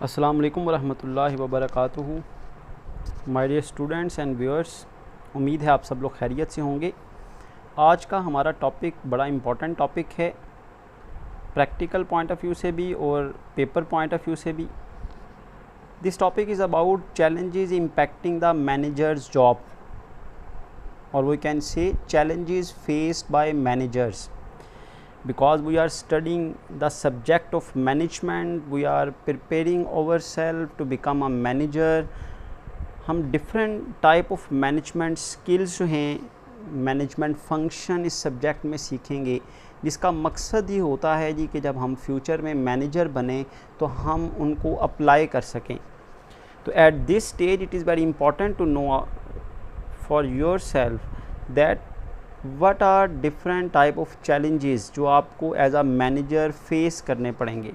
अस्सलाम वालेकुम वरहमतुल्लाहि वबरकातुहू। My dear students and viewers, उम्मीद है आप सब लोग खैरियत से होंगे। आज का हमारा टॉपिक बड़ा इम्पोर्टेंट टॉपिक है, प्रैक्टिकल पॉइंट ऑफ व्यू से भी और पेपर पॉइंट ऑफ व्यू से भी। This topic is about challenges impacting the manager's job, और we can say challenges faced by managers. Because we are studying the subject of management, we are preparing ourselves to become a manager. हम different type of management skills जो हैं, management function इस subject में सीखेंगे, जिसका मकसद ही होता है जी कि जब हम फ्यूचर में मैनेजर बने तो हम उनको अप्लाई कर सकें। तो at this stage it is very important to know for yourself that what are different type of challenges जो आपको एज अ मैनेजर फेस करने पड़ेंगे,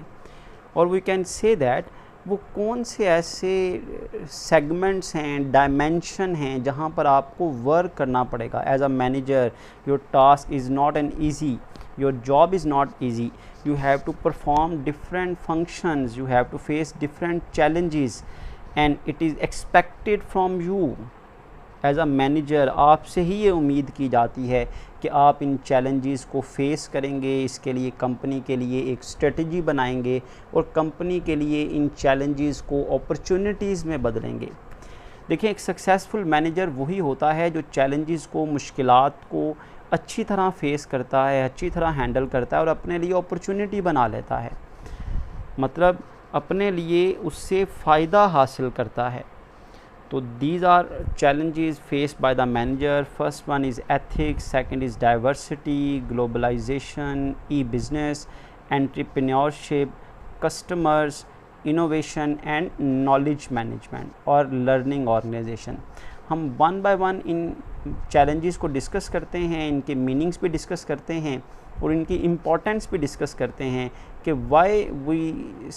और वी कैन से दैट वो कौन से ऐसे सेगमेंट्स हैं, डायमेंशन हैं जहाँ पर आपको वर्क करना पड़ेगा as a manager. Your task is not an easy, your job is not easy, you have to perform different functions, you have to face different challenges, and it is expected from you as a manager. आपसे ही ये उम्मीद की जाती है कि आप इन challenges को फेस करेंगे, इसके लिए कंपनी के लिए एक स्ट्रेटजी बनाएंगे और कंपनी के लिए इन चैलेंजेस को अपॉर्चुनिटीज़ में बदलेंगे। देखिए, एक सक्सेसफुल मैनेजर वही होता है जो चैलेंजेस को, मुश्किलात को अच्छी तरह फेस करता है, अच्छी तरह हैंडल करता है और अपने लिए अपॉर्चुनिटी बना लेता है, मतलब अपने लिए उससे फ़ायदा हासिल करता है। तो these are challenges faced by the manager. First one is ethics, second is diversity, globalization, e-business, entrepreneurship, customers, innovation and knowledge management और learning organization। हम one by one in challenges को डिस्कस करते हैं, इनके मीनिंग्स भी discuss करते हैं और इनकी इम्पोर्टेंस भी डिस्कस करते हैं कि why we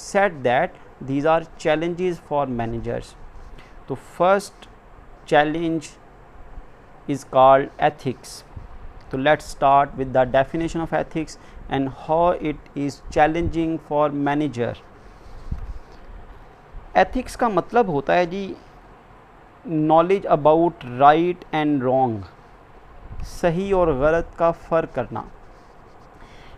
said that these are challenges for managers। तो first challenge is called ethics. तो let's start with the definition of ethics and how it is challenging for manager. Ethics का मतलब होता है जी knowledge about right and wrong, सही और गलत का फ़र्क करना।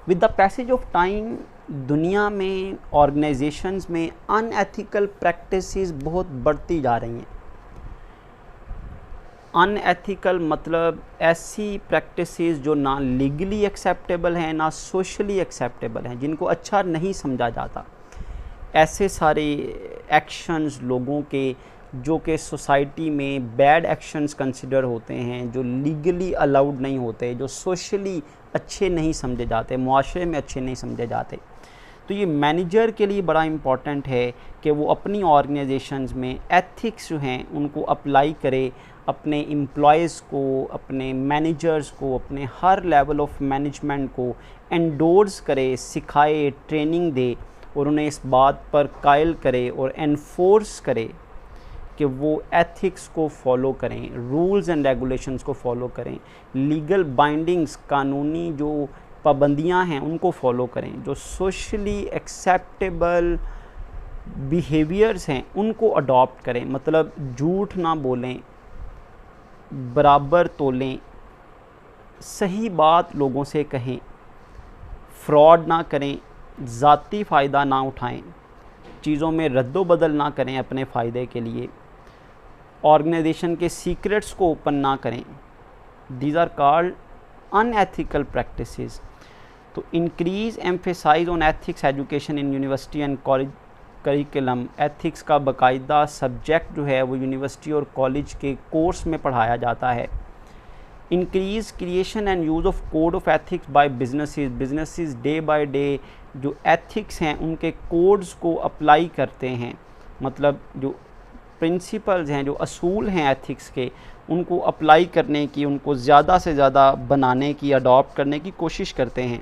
With the passage of time दुनिया में, ऑर्गेनाइजेशंस में अनएथिकल प्रैक्टिसेस बहुत बढ़ती जा रही हैं। अनएथिकल मतलब ऐसी प्रैक्टिसेस जो ना लीगली एक्सेप्टेबल हैं, ना सोशली एक्सेप्टेबल हैं, जिनको अच्छा नहीं समझा जाता। ऐसे सारे एक्शंस लोगों के जो कि सोसाइटी में बैड एक्शंस कंसिडर होते हैं, जो लीगली अलाउड नहीं होते, जो सोशली अच्छे नहीं समझे जाते, मुआशरे में अच्छे नहीं समझे जाते। तो ये मैनेजर के लिए बड़ा इम्पॉर्टेंट है कि वो अपनी ऑर्गेनाइजेशंस में एथिक्स जो हैं उनको अप्लाई करे, अपने एम्प्लॉयज़ को, अपने मैनेजर्स को, अपने हर लेवल ऑफ मैनेजमेंट को एंडोर्स करे, सिखाए, ट्रेनिंग दे और उन्हें इस बात पर कायल करे और एनफोर्स करे कि वो एथिक्स को फॉलो करें, रूल्स एंड रेगुलेशंस को फॉलो करें, लीगल बाइंडिंग्स, कानूनी जो पाबंदियां हैं उनको फॉलो करें, जो सोशली एक्सेप्टेबल बिहेवियर्स हैं उनको अडॉप्ट करें। मतलब झूठ ना बोलें, बराबर तोलें, सही बात लोगों से कहें, फ्रॉड ना करें, ज़ाती फ़ायदा ना उठाएं, चीज़ों में रद्दोबदल ना करें अपने फ़ायदे के लिए, ऑर्गेनाइजेशन के सीक्रेट्स को ओपन ना करें। These are called unethical practices. तो increase emphasise on ethics education in university and college curriculum. Ethics का बाकायदा सब्जेक्ट जो है वो यूनिवर्सिटी और कॉलेज के कोर्स में पढ़ाया जाता है। Increase creation and use of code of ethics by businesses day by day जो एथिक्स हैं उनके कोड्स को अप्लाई करते हैं, मतलब जो प्रिंसिपल्स हैं, जो असूल हैं एथिक्स के, उनको अप्लाई करने की, उनको ज़्यादा से ज़्यादा बनाने की, अडॉप्ट करने की कोशिश करते हैं।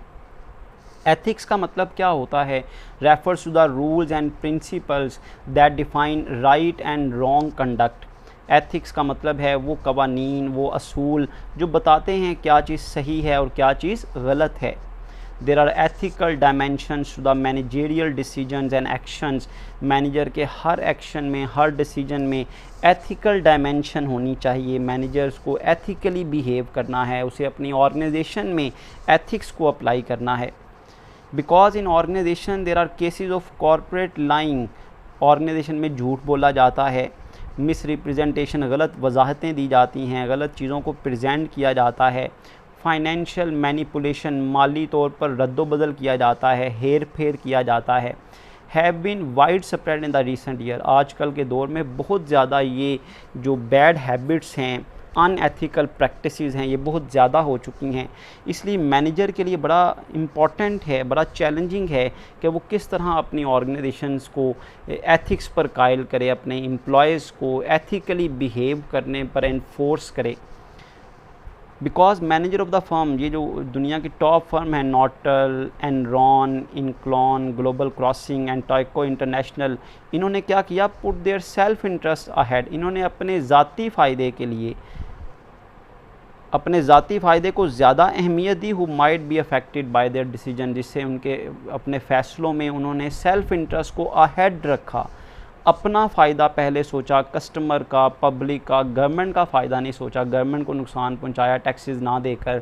एथिक्स का मतलब क्या होता है? Refers to the rules and principles that define right and wrong conduct. Ethics का मतलब है वो कवानीन, वो असूल जो बताते हैं क्या चीज़ सही है और क्या चीज़ गलत है। There are ethical dimensions to the managerial decisions and actions. Manager के हर एक्शन में, हर डिसीजन में एथिकल डायमेंशन होनी चाहिए। मैनेजर्स को एथिकली बिहेव करना है, उसे अपनी ऑर्गेनाइजेशन में एथिक्स को अप्लाई करना है। Because in organisation there are cases of corporate lying. Organisation में झूठ बोला जाता है, मिस रिप्रेजेंटेशन, गलत वजाहतें दी जाती हैं, गलत चीज़ों को प्रेजेंट किया जाता है। फाइनेंशियल मैनिपुलेशन, माली तौर पर रद्दोबदल किया जाता है, हेर फेर किया जाता है। Have been widespread in the recent year. आजकल के दौर में बहुत ज़्यादा ये जो बैड हैबिट्स हैं, अनएथिकल प्रैक्टिसेस हैं, ये बहुत ज़्यादा हो चुकी हैं। इसलिए मैनेजर के लिए बड़ा इम्पॉर्टेंट है, बड़ा चैलेंजिंग है कि वो किस तरह अपनी ऑर्गेनाइजेशंस को एथिक्स पर कायल करे, अपने एम्प्लॉयज़ को एथिकली बिहेव करने पर एनफोर्स करे। Because manager of the firm, ये जो दुनिया की टॉप फर्म है, Nortel, Enron, ImClone, Global Crossing and Tyco International, इन्होंने क्या किया, put their self interest ahead. इन्होंने अपने ज़ाती फ़ायदे के लिए, अपने ज़ाती फ़ायदे को ज़्यादा अहमियत दी, who might be affected by their decision, जिससे उनके अपने फ़ैसलों में उन्होंने सेल्फ इंटरेस्ट को अहेड रखा। अपना फ़ायदा पहले सोचा, कस्टमर का, पब्लिक का, गवर्नमेंट का फ़ायदा नहीं सोचा। गवर्नमेंट को नुकसान पहुंचाया टैक्सेस ना देकर,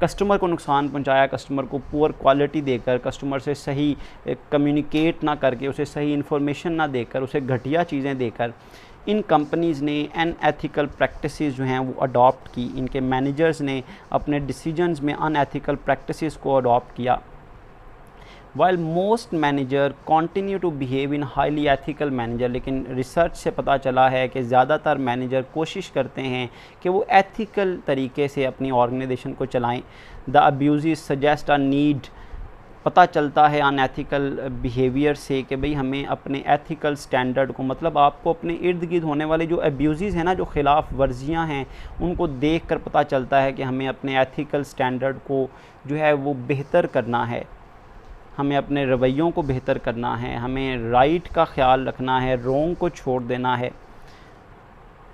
कस्टमर को नुकसान पहुंचाया, कस्टमर को पुअर क्वालिटी देकर, कस्टमर से सही कम्युनिकेट ना करके, उसे सही इन्फॉर्मेशन ना देकर, उसे घटिया चीज़ें देकर। इन कंपनीज़ ने अनएथिकल प्रैक्टिसेस जो हैं वो अडॉप्ट की। इनके मैनेजर्स ने अपने डिसीजंस में अनएथिकल प्रैक्टिसेस को अडॉप्ट किया। While most manager continue to behave in highly ethical manager, लेकिन रिसर्च से पता चला है कि ज़्यादातर मैनेजर कोशिश करते हैं कि वो एथिकल तरीके से अपनी ऑर्गेनाइजेशन को चलाएं। The abuse suggest a need, पता चलता है अनएथिकल बिहेवियर से कि भाई हमें अपने एथिकल स्टैंडर्ड को, मतलब आपको अपने इर्द गिर्द होने वाले जो अब्यूज़ हैं ना, जो ख़िलाफ़ वर्जियाँ हैं, उनको देख कर पता चलता है कि हमें अपने एथिकल स्टैंडर्ड को जो है वो बेहतर करना है, हमें अपने रवैयों को बेहतर करना है, हमें राइट का ख्याल रखना है, रॉन्ग को छोड़ देना है।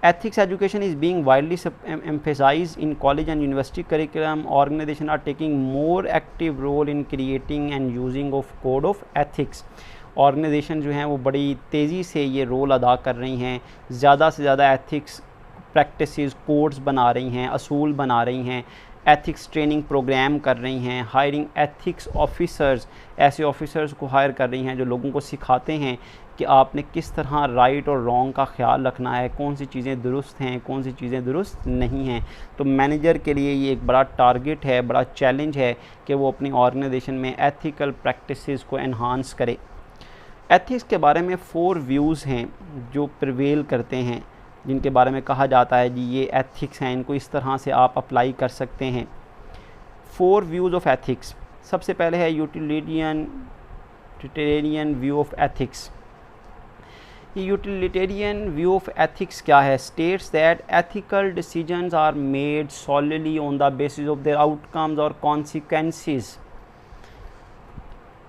Ethics education is being widely emphasized in college and university curriculum. Organizations are taking more active role in creating and using of code of ethics. Organisation जो हैं वो बड़ी तेज़ी से ये रोल अदा कर रही हैं, ज़्यादा से ज़्यादा एथिक्स प्रैक्टिसेस, कोड्स बना रही हैं, असूल बना रही हैं, एथिक्स ट्रेनिंग प्रोग्राम कर रही हैं, हायरिंग एथिक्स ऑफिसर्स, ऐसे ऑफिसर्स को हायर कर रही हैं जो लोगों को सिखाते हैं कि आपने किस तरह राइट और रॉन्ग का ख्याल रखना है, कौन सी चीज़ें दुरुस्त हैं, कौन सी चीज़ें दुरुस्त नहीं हैं। तो मैनेजर के लिए ये एक बड़ा टारगेट है, बड़ा चैलेंज है कि वो अपनी ऑर्गेनाइजेशन में एथिकल प्रैक्टिसेस को एनहांस करे। एथिक्स के बारे में 4 व्यूज़ हैं जो प्रिवेल करते हैं, जिनके बारे में कहा जाता है जी ये एथिक्स हैं, इनको इस तरह से आप अप्लाई कर सकते हैं। 4 व्यूज़ ऑफ एथिक्स। सबसे पहले है यूटिलिटेरियन व्यू ऑफ एथिक्स। ये यूटिलिटेरियन व्यू ऑफ एथिक्स क्या है? States that ethical decisions are made solidly on the basis of their outcomes और कॉन्सिक्वेंसेस।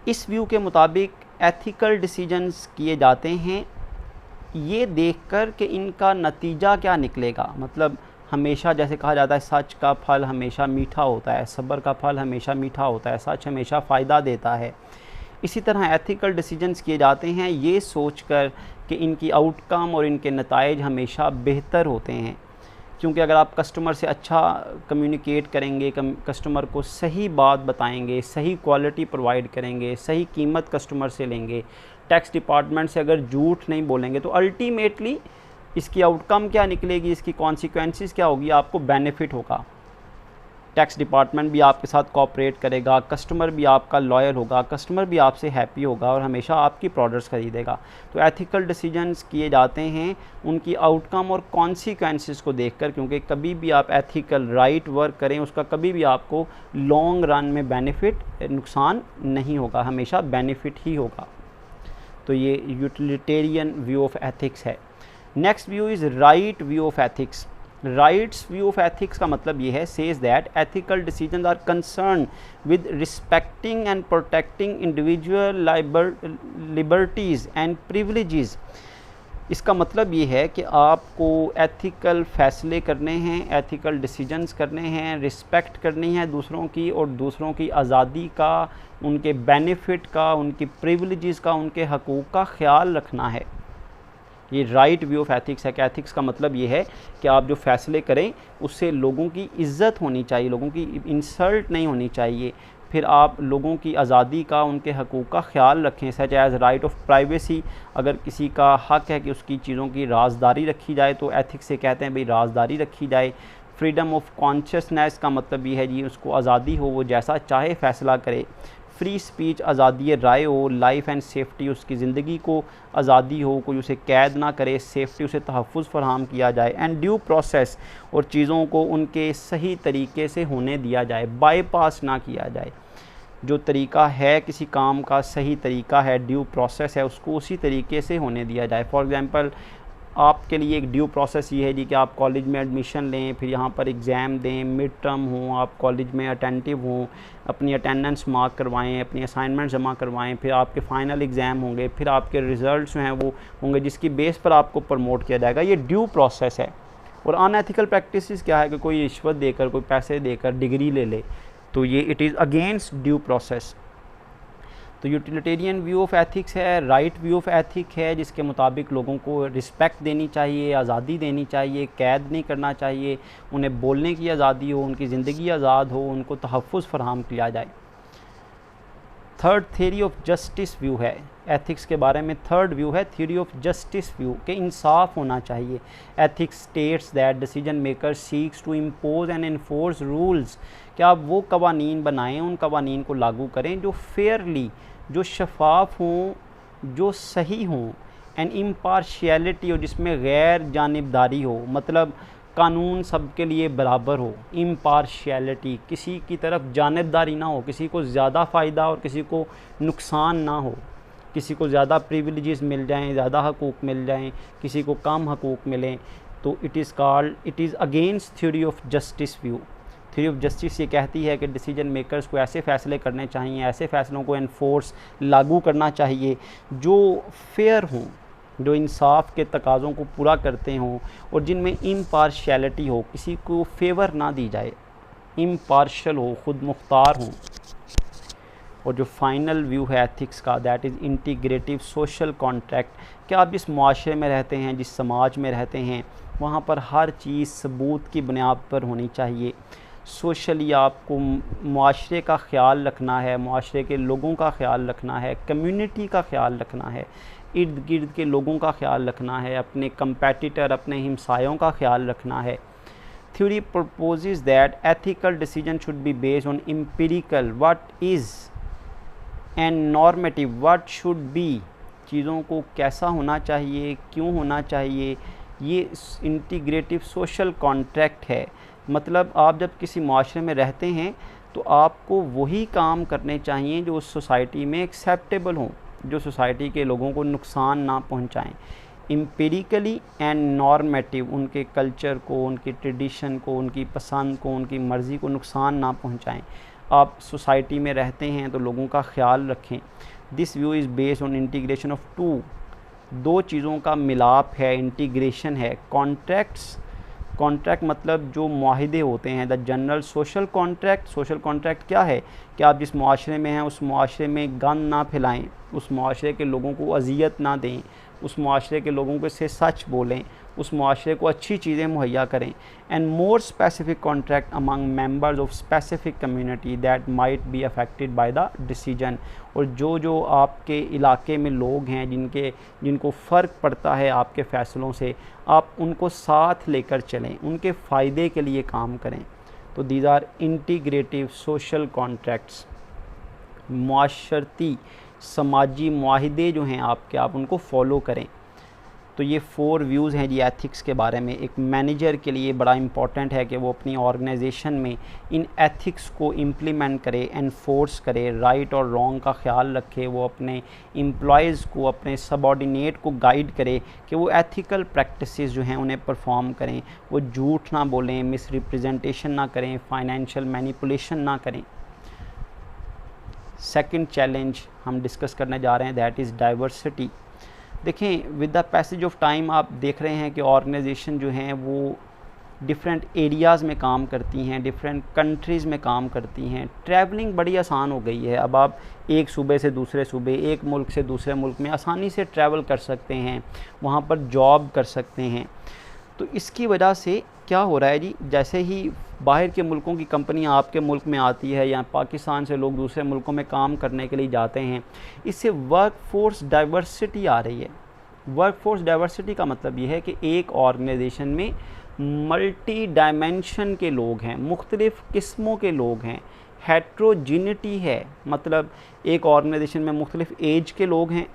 इस व्यू के मुताबिक एथिकल डिसीजंस किए जाते हैं ये देखकर कि इनका नतीजा क्या निकलेगा। मतलब हमेशा, जैसे कहा जाता है सच का फल हमेशा मीठा होता है, सब्र का फल हमेशा मीठा होता है, सच हमेशा फ़ायदा देता है। इसी तरह एथिकल डिसीजंस किए जाते हैं ये सोचकर कि इनकी आउटकम और इनके नताइज हमेशा बेहतर होते हैं। क्योंकि अगर आप कस्टमर से अच्छा कम्युनिकेट करेंगे, कस्टमर को सही बात बताएंगे, सही क्वालिटी प्रोवाइड करेंगे, सही कीमत कस्टमर से लेंगे, टैक्स डिपार्टमेंट से अगर झूठ नहीं बोलेंगे, तो अल्टीमेटली इसकी आउटकम क्या निकलेगी, इसकी कॉन्सिक्वेंसेस क्या होगी, आपको बेनिफिट होगा। टैक्स डिपार्टमेंट भी आपके साथ कोऑपरेट करेगा, कस्टमर भी आपका लॉयल होगा, कस्टमर भी आपसे हैप्पी होगा और हमेशा आपकी प्रोडक्ट्स ख़रीदेगा। तो एथिकल डिसीजंस किए जाते हैं उनकी आउटकम और कॉन्सिक्वेंसेस को देखकर, क्योंकि कभी भी आप एथिकल राइट वर्क करें उसका कभी भी आपको लॉन्ग रन में बेनिफिट, नुकसान नहीं होगा, हमेशा बेनिफिट ही होगा। तो ये यूटिलिटेरियन व्यू ऑफ एथिक्स है। Next view is right view of ethics. Rights view of ethics का मतलब ये है, says that ethical decisions are concern with respecting and protecting individual liberties and privileges. इसका मतलब ये है कि आपको एथिकल फ़ैसले करने हैं, एथिकल डिसीजंस करने हैं, रिस्पेक्ट करनी है दूसरों की, और दूसरों की आज़ादी का, उनके बेनिफिट का, उनकी प्रिविलेजेस का, उनके हकूक़ का ख्याल रखना है। ये राइट व्यू ऑफ एथिक्स है कि एथिक्स का मतलब ये है कि आप जो फ़ैसले करें उससे लोगों की इज़्ज़त होनी चाहिए, लोगों की इंसल्ट नहीं होनी चाहिए। फिर आप लोगों की आज़ादी का, उनके हकूक़ का ख्याल रखें, such as right of privacy. अगर किसी का हक़ है कि उसकी चीज़ों की राजदारी रखी जाए तो एथिक्स से कहते हैं भाई राजदारी रखी जाए। फ्रीडम ऑफ कॉन्शियसनेस का मतलब ये है जी उसको आज़ादी हो, वो जैसा चाहे फ़ैसला करे। फ्री स्पीच, आज़ादी राय हो। लाइफ एंड सेफ्टी, उसकी ज़िंदगी को आज़ादी हो, कोई उसे कैद ना करे, सेफ्टी उसे तहफ़्फ़ुज़ फराहम किया जाए। एंड ड्यू प्रोसेस, और चीज़ों को उनके सही तरीके से होने दिया जाए, बाईपास ना किया जाए। जो तरीका है किसी काम का, सही तरीका है, ड्यू प्रोसेस है, उसको उसी तरीके से होने दिया जाए। फॉर एग्ज़ाम्पल आपके लिए एक ड्यू प्रोसेस ये है जी कि आप कॉलेज में एडमिशन लें, फिर यहाँ पर एग्ज़ाम दें, मिड टर्म हों, आप कॉलेज में अटेंटिव हों, अपनी अटेंडेंस मार्क करवाएं, अपनी असाइनमेंट जमा करवाएं, फिर आपके फ़ाइनल एग्ज़ाम होंगे, फिर आपके रिज़ल्ट्स जो हैं वो होंगे जिसकी बेस पर आपको प्रमोट किया जाएगा। ये ड्यू प्रोसेस है। और अनएथिकल प्रैक्टिसेस क्या है कि कोई रिश्वत देकर, कोई पैसे देकर डिग्री ले ले, तो ये it is against due process. तो यूटिलिटेरियन व्यू ऑफ एथिक्स है, राइट व्यू ऑफ एथिक है, जिसके मुताबिक लोगों को रिस्पेक्ट देनी चाहिए, आज़ादी देनी चाहिए, कैद नहीं करना चाहिए, उन्हें बोलने की आज़ादी हो, उनकी ज़िंदगी आज़ाद हो, उनको तहफ़्फ़ुज़ फराहम किया जाए। Third theory of justice view है एथिक्स के बारे में। थर्ड व्यू है थ्योरी ऑफ जस्टिस व्यू कि इंसाफ होना चाहिए। Ethics states that decision maker seeks to impose and enforce rules, कि आप वो कवानीन बनाएं, उन कवानीन को लागू करें जो फेयरली, जो शफाफ हों, जो सही हों, एंड इम्पार्शियलिटी हो, जिसमें गैर जानिबदारी हो, मतलब कानून सबके लिए बराबर हो। इम्पार्शियलिटी, किसी की तरफ जानिबदारी ना हो, किसी को ज़्यादा फ़ायदा और किसी को नुकसान ना हो, किसी को ज़्यादा प्रिविलेजेस मिल जाएं, ज़्यादा हकूक़ मिल जाएं, किसी को कम हकूक़ मिलें, तो it is against theory of justice view. Theory of justice ये कहती है कि डिसीजन मेकर्स को ऐसे फ़ैसले करने चाहिए, ऐसे फ़ैसलों को एनफोर्स, लागू करना चाहिए जो फेयर हों, जो इंसाफ के तकाज़ों को पूरा करते हों, और जिनमें इम्पार्शियलिटी हो, किसी को फेवर ना दी जाए, इम्पार्शल हो, ख़ुद मुख्तार हों। और जो फाइनल व्यू है एथिक्स का, that is integrative social contract, कि आप जिस माशरे में रहते हैं, जिस समाज में रहते हैं, वहाँ पर हर चीज़ सबूत की बुनियाद पर होनी चाहिए। सोशली आपको माशरे का ख़्याल रखना है, माशरे के लोगों का ख़्याल रखना है, कम्युनिटी का ख़्याल रखना है, इर्द गिर्द के लोगों का ख़्याल रखना है, अपने कंपेटिटर, अपने हमसायों का ख़्याल रखना है। Theory proposes that ethical decision should be based on empirical what is and normative what should be, चीज़ों को कैसा होना चाहिए, क्यों होना चाहिए, ये इंटीग्रेटिव सोशल कॉन्ट्रैक्ट है। मतलब आप जब किसी माशरे में रहते हैं तो आपको वही काम करने चाहिए जो उस सोसाइटी में एक्सेप्टेबल हों, जो सोसाइटी के लोगों को नुकसान ना पहुंचाएं। एम्पिरिकली एंड नॉर्मेटिव, उनके कल्चर को, उनकी ट्रेडिशन को, उनकी पसंद को, उनकी मर्ज़ी को नुकसान ना पहुंचाएं। आप सोसाइटी में रहते हैं तो लोगों का ख्याल रखें। This view is based on integration of two, दो चीज़ों का मिलाप है, इंटीग्रेशन है। कॉन्ट्रैक्ट्स, कॉन्ट्रैक्ट मतलब जो मुआहिदे होते हैं, the general social contract. Social contract क्या है कि आप जिस मुआशरे में हैं उस मुआशरे में गंद ना फैलाएं, उस मुआशरे के लोगों को अजियत ना दें, उस मुआशरे के लोगों के से सच बोलें, उस मुआशरे को अच्छी चीज़ें मुहैया करें। And more specific contract among members of specific community that might be affected by the decision, और जो जो आपके इलाके में लोग हैं जिनको फ़र्क पड़ता है आपके फ़ैसलों से, आप उनको साथ लेकर चलें, उनके फ़ायदे के लिए काम करें। तो these are integrative social contracts. मुआशरती समाजी मुआहिदे जो हैं आपके, आप उनको फॉलो करें। तो ये 4 व्यूज़ हैं जी एथिक्स के बारे में। एक मैनेजर के लिए बड़ा इम्पॉर्टेंट है कि वो अपनी ऑर्गेनाइजेशन में इन एथिक्स को इम्प्लीमेंट करे, एनफोर्स करे, राइट और रॉन्ग का ख्याल रखे, वो अपने एम्प्लॉयज़ को, अपने सबऑर्डिनेट को गाइड करे कि वो एथिकल प्रैक्टिसेस जो हैं उन्हें परफॉर्म करें, वो झूठ ना बोलें, मिसरिप्रेजेंटेशन ना करें, फाइनेंशियल मैनिपुलेशन ना करें। सेकंड चैलेंज हम डिस्कस करने जा रहे हैं, दैट इज़ डाइवर्सिटी। देखें with the passage of time आप देख रहे हैं कि ऑर्गेनाइजेशन जो हैं वो डिफरेंट एरियाज़ में काम करती हैं, डिफरेंट कंट्रीज़ में काम करती हैं। ट्रैवलिंग बड़ी आसान हो गई है, अब आप एक सूबे से दूसरे सूबे, एक मुल्क से दूसरे मुल्क में आसानी से ट्रैवल कर सकते हैं, वहाँ पर जॉब कर सकते हैं। तो इसकी वजह से क्या हो रहा है जी, जैसे ही बाहर के मुल्कों की कंपनियां आपके मुल्क में आती है या पाकिस्तान से लोग दूसरे मुल्कों में काम करने के लिए जाते हैं, इससे वर्क फोर्स डाइवर्सिटी आ रही है। वर्क फोर्स डाइवर्सिटी का मतलब ये है कि एक ऑर्गेनाइजेशन में मल्टी डायमेंशन के लोग हैं, मुख्तलिफ़ किस्मों के लोग हैं, हेट्रोजिनिटी है, मतलब एक ऑर्गेनाइजेशन में मुख्तलिफ़ एज के लोग हैं,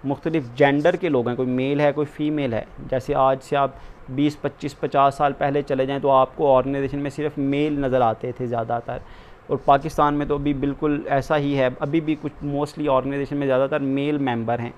मुख्तलिफ़ जेंडर के लोग हैं, कोई मेल है कोई फ़ीमेल है। जैसे आज से आप 20, 25, 50 साल पहले चले जाएं तो आपको ऑर्गेनाइजेशन में सिर्फ मेल नज़र आते थे ज़्यादातर, और पाकिस्तान में तो अभी बिल्कुल ऐसा ही है, अभी भी कुछ मोस्टली ऑर्गेनाइजेशन में ज़्यादातर मेल मेंबर हैं।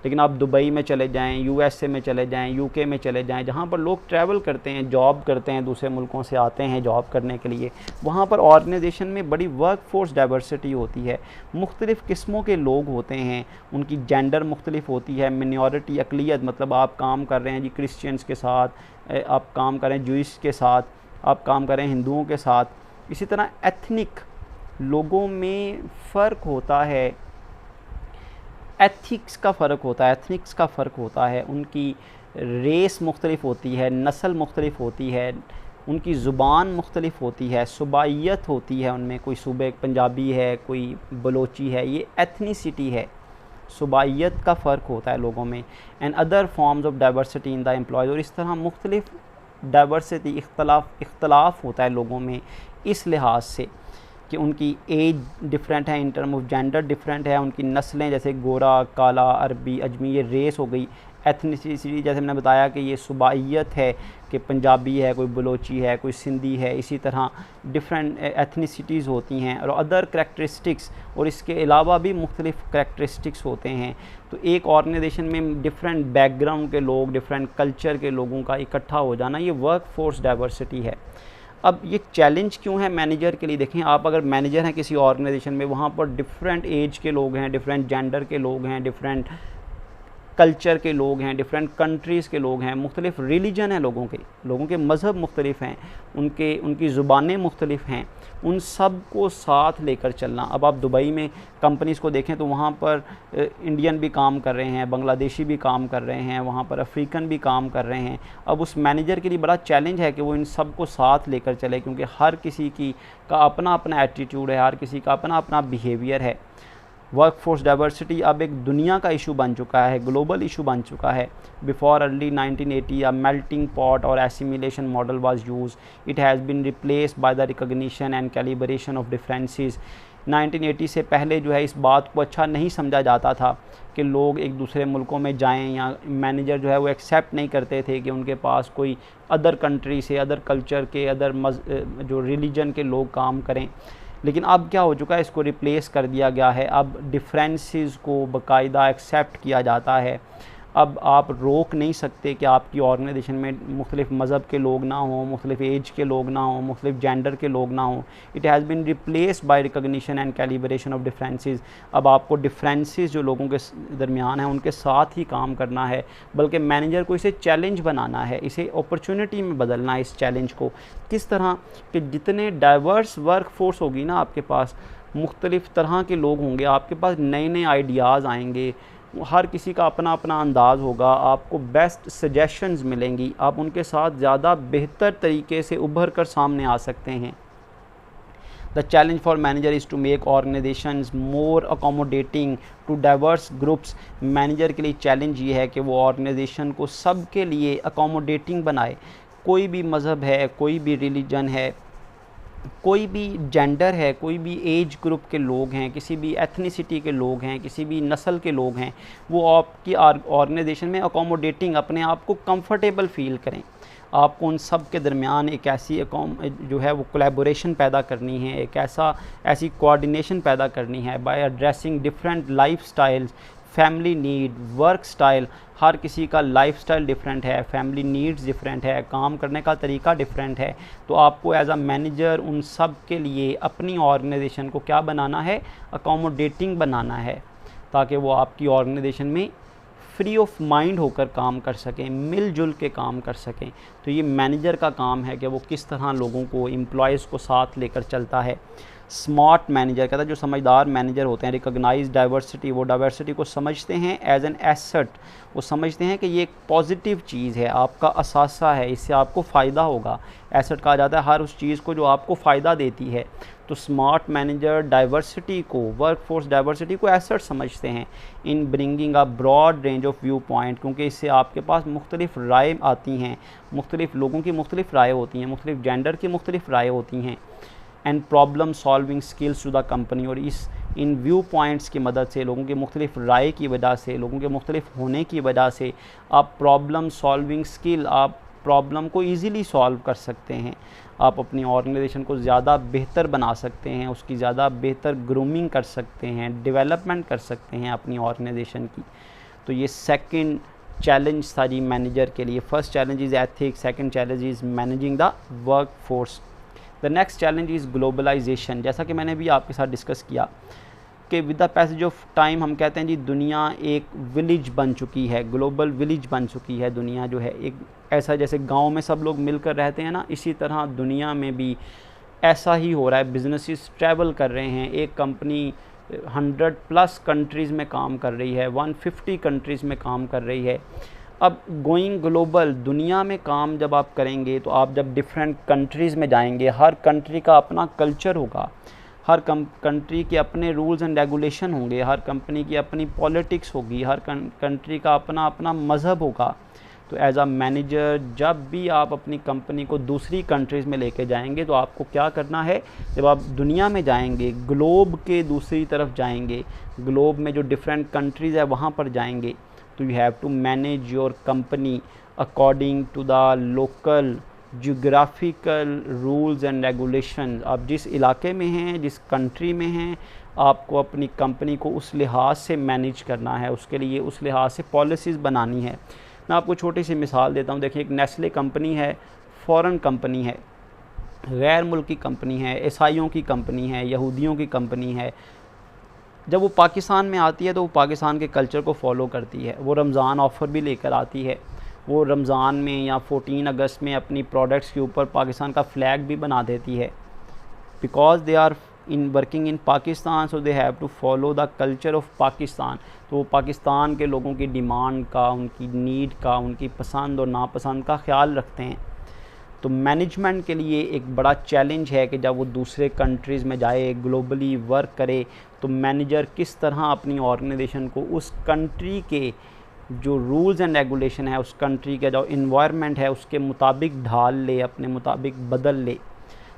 लेकिन आप दुबई में चले जाएं, यूएसए में चले जाएं, यूके में चले जाएं, जहाँ पर लोग ट्रैवल करते हैं, जॉब करते हैं, दूसरे मुल्कों से आते हैं जॉब करने के लिए, वहाँ पर ऑर्गेनाइजेशन में बड़ी वर्क फोर्स डाइवर्सिटी होती है, मुख्तलिफ़ किस्मों के लोग होते हैं, उनकी जेंडर मुख्तलिफ होती है, मिनॉरिटी अक़लियत, मतलब आप काम कर रहे हैं जी क्रिश्चियंस के साथ, आप काम कर रहे हैं जूइश के साथ, आप काम कर रहे हैं हिंदुओं के साथ। इसी तरह एथनिक लोगों में फ़र्क होता है, एथिक्स का फ़र्क होता है, एथनिक्स का फ़र्क होता है, उनकी रेस मुख्तलिफ होती है, नस्ल मुख्तलिफ होती है, उनकी ज़ुबान मुख्तलिफ होती है, सुबाइयत होती है उनमें, कोई सूबे पंजाबी है, कोई बलोची है, ये एथनिसिटी है, सुबाइयत का फ़र्क होता है लोगों में। And other forms of diversity in the employees, और इस तरह मुख्तलिफ डाइवर्सिटी इख्तलाफ होता है लोगों में इस लिहाज से कि उनकी एज डिफरेंट है, in term of gender different है, उनकी नस्लें जैसे गोरा, काला, अरबी, अजमी, ये रेस हो गई। एथनिसिटी जैसे मैंने बताया कि ये सुबाइयत है कि पंजाबी है, कोई बलोची है, कोई सिंधी है, इसी तरह डिफरेंट एथनिसिटीज़ होती हैं और अदर करैक्टरिस्टिक्स, और इसके अलावा भी मुख्तलिफ़ करैक्टरिस्टिक्स होते हैं। तो एक ऑर्गेनाइजेशन में डिफरेंट बैकग्राउंड के लोग, डिफरेंट कल्चर के लोगों का इकट्ठा हो जाना, ये वर्क फोर्स डाइवर्सिटी है। अब ये चैलेंज क्यों है मैनेजर के लिए? देखें, आप अगर मैनेजर हैं किसी ऑर्गेनाइजेशन में, वहाँ पर डिफरेंट एज के लोग हैं, डिफरेंट जेंडर के लोग हैं, डिफरेंट कल्चर के लोग हैं, डिफरेंट कंट्रीज़ के लोग हैं, मुख्तलिफ़ रिलीजन है लोगों के मज़हब मुख्तलिफ़ हैं, उनकी ज़ुबानें मुख्तलिफ़ हैं, उन सब को साथ लेकर चलना। अब आप दुबई में कंपनीज़ को देखें तो वहाँ पर इंडियन भी काम कर रहे हैं, बांग्लादेशी भी काम कर रहे हैं, वहाँ पर अफ्रीकन भी काम कर रहे हैं। अब उस मैनेजर के लिए बड़ा चैलेंज है कि वो इन सब को साथ लेकर चले, क्योंकि हर किसी का अपना अपना एटीट्यूड है, हर किसी का अपना अपना बिहेवियर है। वर्कफोर्स डाइवर्सिटी अब एक दुनिया का इशू बन चुका है, ग्लोबल इशू बन चुका है। Before early 1980 a melting pot or assimilation model was used. It has been replaced by the recognition and calibration of differences. 1980 से पहले जो है इस बात को अच्छा नहीं समझा जाता था कि लोग एक दूसरे मुल्कों में जाएं, या मैनेजर जो है वो एक्सेप्ट नहीं करते थे कि उनके पास कोई अदर कंट्री से, अदर कल्चर के, अदर जो रिलीजन के लोग काम करें। लेकिन अब क्या हो चुका है, इसको रिप्लेस कर दिया गया है। अब डिफरेंसेस को बाकायदा एक्सेप्ट किया जाता है। अब आप रोक नहीं सकते कि आपकी ऑर्गेनाइजेशन में मुख्तलिफ़ मज़हब के लोग ना हों, मुख्तलिफ़ एज के लोग ना हों, मुख्तलिफ़ जेंडर के लोग ना हों। It has been replaced by recognition and calibration of differences. अब आपको डिफरेंसेस जो लोगों के दरमियान हैं उनके साथ ही काम करना है, बल्कि मैनेजर को इसे चैलेंज बनाना है, इसे अपॉर्चुनिटी में बदलना है। इस चैलेंज को किस तरह कि जितने डाइवर्स वर्क फोर्स होगी ना आपके पास, मुख्तलिफ़ तरह के लोग होंगे, आपके पास नए नए आइडियाज़ आएंगे, हर किसी का अपना अपना अंदाज़ होगा, आपको बेस्ट सजेशंस मिलेंगी, आप उनके साथ ज़्यादा बेहतर तरीके से उभर कर सामने आ सकते हैं। The challenge for manager is to make organisations more accommodating to diverse groups. Manager के लिए चैलेंज ये है कि वो ऑर्गेनाइजेशन को सब के लिए अकोमोडेटिंग बनाए। कोई भी मज़हब है, कोई भी रिलीजन है, कोई भी जेंडर है, कोई भी एज ग्रुप के लोग हैं, किसी भी एथनिसिटी के लोग हैं, किसी भी नस्ल के लोग हैं, वो आपकी ऑर्गेनाइजेशन में अकोमोडेटिंग, अपने आप को कंफर्टेबल फ़ील करें। आपको उन सब के दरमियान एक ऐसी जो है वो कोलैबोरेशन पैदा करनी है, एक ऐसी कोऑर्डिनेशन पैदा करनी है by addressing different life styles, family need, work style. हर किसी का लाइफ स्टाइल डिफरेंट है, फैमिली नीड्स डिफरेंट है, काम करने का तरीका डिफरेंट है। तो आपको एज अ मैनेजर उन सब के लिए अपनी ऑर्गेनाइजेशन को क्या बनाना है, अकोमोडेटिंग बनाना है, ताकि वो आपकी ऑर्गेनाइजेशन में फ्री ऑफ माइंड होकर काम कर सकें, मिलजुल के काम कर सकें। तो ये मैनेजर का काम है कि वो किस तरह लोगों को, एम्प्लॉयज़ को साथ लेकर चलता है। स्मार्ट मैनेजर कहता है, जो समझदार मैनेजर होते हैं, रिकॉग्नाइज डाइवर्सिटी, वो डाइवर्सिटी को समझते हैं एज एन एसेट, वो समझते हैं कि ये एक पॉजिटिव चीज़ है, आपका असासा है, इससे आपको फ़ायदा होगा। एसेट कहा जाता है हर उस चीज़ को जो आपको फ़ायदा देती है। तो स्मार्ट मैनेजर डाइवर्सिटी को, वर्कफोर्स डाइवर्सिटी को एसेट समझते हैं in bringing a broad range of viewpoint, क्योंकि इससे आपके पास मुख्तलिफ़ राय आती हैं, मुख्तलिफ़ लोगों की मुख्तलिफ़ राय होती हैं, मुख्तलिफ़ जेंडर की मुख्तलिफ़ राय होती हैं। And problem solving skills to the company, और इन व्यू पॉइंट्स की मदद से, लोगों के मुख्तलिफ़ राय की वजह से, लोगों के मुख्तलिफ़ होने की वजह से आप प्रॉब्लम सॉल्विंग स्किल, आप प्रॉब्लम को ईज़िली सॉल्व कर सकते हैं। आप अपनी ऑर्गेनाइजेशन को ज़्यादा बेहतर बना सकते हैं, उसकी ज़्यादा बेहतर ग्रूमिंग कर सकते हैं, डेवलपमेंट कर सकते हैं अपनी ऑर्गेनाइजेशन की। तो ये सेकंड चैलेंज था जी मैनेजर के लिए। First challenge is ethics, second challenge is managing the workforce. The next challenge is globalisation. जैसा कि मैंने भी आपके साथ डिस्कस किया कि with the passage of time हम कहते हैं जी दुनिया एक विलेज बन चुकी है, ग्लोबल विलेज बन चुकी है। दुनिया जो है एक ऐसा, जैसे गांव में सब लोग मिलकर रहते हैं ना, इसी तरह दुनिया में भी ऐसा ही हो रहा है। बिजनेसेस ट्रैवल कर रहे हैं, एक कंपनी 100+ कंट्रीज़ में काम कर रही है, 150 कंट्रीज़ में काम कर रही है। अब गोइंग ग्लोबल, दुनिया में काम जब आप करेंगे तो आप जब डिफरेंट कंट्रीज़ में जाएंगे, हर कंट्री का अपना कल्चर होगा, हर कंट्री के अपने रूल्स एंड रेगुलेशन होंगे, हर कंपनी की अपनी पॉलिटिक्स होगी, हर कंट्री का अपना अपना मज़हब होगा। तो एज अ मैनेजर जब भी आप अपनी कंपनी को दूसरी कंट्रीज़ में लेके जाएंगे तो आपको क्या करना है, जब आप दुनिया में जाएंगे, ग्लोब के दूसरी तरफ जाएंगे, ग्लोब में जो डिफरेंट कंट्रीज़ है वहाँ पर जाएंगे, तो you have to manage your company according to the local geographical rules and regulation. आप जिस इलाके में हैं, जिस कंट्री में हैं, आपको अपनी कंपनी को उस लिहाज से मैनेज करना है, उसके लिए उस लिहाज से पॉलिसीज़ बनानी है। मैं आपको छोटी सी मिसाल देता हूँ। देखिए, एक नेस्ले कंपनी है, फ़ॉरेन कंपनी है, गैर मुल्की कंपनी है, ईसाइयों की कंपनी है, यहूदियों की कंपनी है। जब वो पाकिस्तान में आती है तो वो पाकिस्तान के कल्चर को फॉलो करती है, वो रमज़ान ऑफ़र भी लेकर आती है, वो रमज़ान में या 14 अगस्त में अपनी प्रोडक्ट्स के ऊपर पाकिस्तान का फ्लैग भी बना देती है। Because they are in working in Pakistan, so they have to follow the culture of Pakistan. तो वो पाकिस्तान के लोगों की डिमांड का, उनकी नीड का, उनकी पसंद और नापसंद का ख्याल रखते हैं। तो मैनेजमेंट के लिए एक बड़ा चैलेंज है कि जब वो दूसरे कंट्रीज़ में जाए, ग्लोबली वर्क करे, तो मैनेजर किस तरह अपनी ऑर्गेनाइजेशन को उस कंट्री के जो रूल्स एंड रेगुलेशन है, उस कंट्री का जो इन्वायरमेंट है, उसके मुताबिक ढाल ले, अपने मुताबिक बदल ले।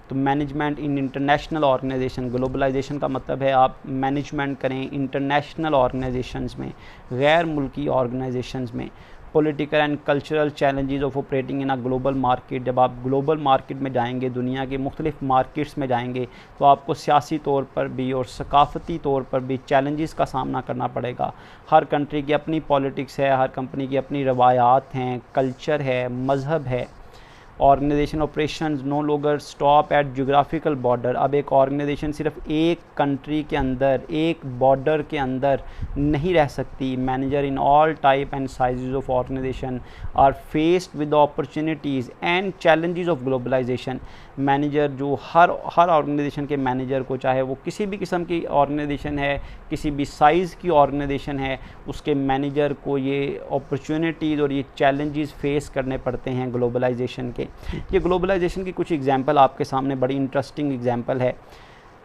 तो management in international organisation, globalisation का मतलब है आप मैनेजमेंट करें इंटरनेशनल ऑर्गेनाइजेशंस में, गैर मुल्की ऑर्गेनाइजेशंस में। Political and cultural challenges of operating in a global market. जब आप ग्लोबल मार्केट में जाएंगे, दुनिया के मुख्तलिफ मार्केट्स में जाएंगे, तो आपको सियासी तौर पर भी और सकाफ़ती तौर पर भी चैलेंजेस का सामना करना पड़ेगा। हर कंट्री की अपनी पॉलिटिक्स है, हर कंपनी की अपनी रवायात हैं, कल्चर है, मज़हब है। Organisation operations no longer stop at geographical border. अब एक ऑर्गेनाइजेशन सिर्फ एक कंट्री के अंदर, एक बॉर्डर के अंदर नहीं रह सकती। Manager in all type and sizes of organisation are faced with opportunities and challenges of globalisation. Manager जो हर ऑर्गेनाइजेशन के मैनेजर को, चाहे वो किसी भी किस्म की ऑर्गेनाइजेशन है, किसी भी साइज़ की ऑर्गेनाइजेशन है, उसके मैनेजर को ये अपॉर्चुनिटीज़ और ये चैलेंजेस फेस करने पड़ते हैं ग्लोबलाइजेशन के। ये ग्लोबलाइजेशन की कुछ एग्जांपल आपके सामने, बड़ी इंटरेस्टिंग एग्जांपल है।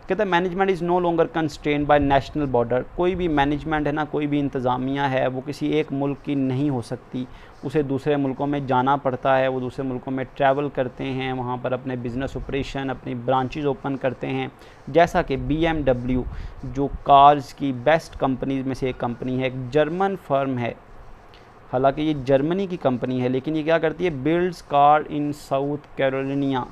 कहते हैं management is no longer constrained by national border. कोई भी मैनेजमेंट है ना, कोई भी इंतज़ामिया है, वो किसी एक मुल्क की नहीं हो सकती, उसे दूसरे मुल्कों में जाना पड़ता है, वो दूसरे मुल्कों में ट्रैवल करते हैं, वहाँ पर अपने बिज़नेस ऑपरेशन, अपनी ब्रांचेज ओपन करते हैं। जैसा कि BMW जो कार्स की बेस्ट कंपनीज़ में से एक कंपनी है, एक जर्मन फर्म है, हालांकि ये जर्मनी की कंपनी है, लेकिन ये क्या करती है, builds car in south Carolina.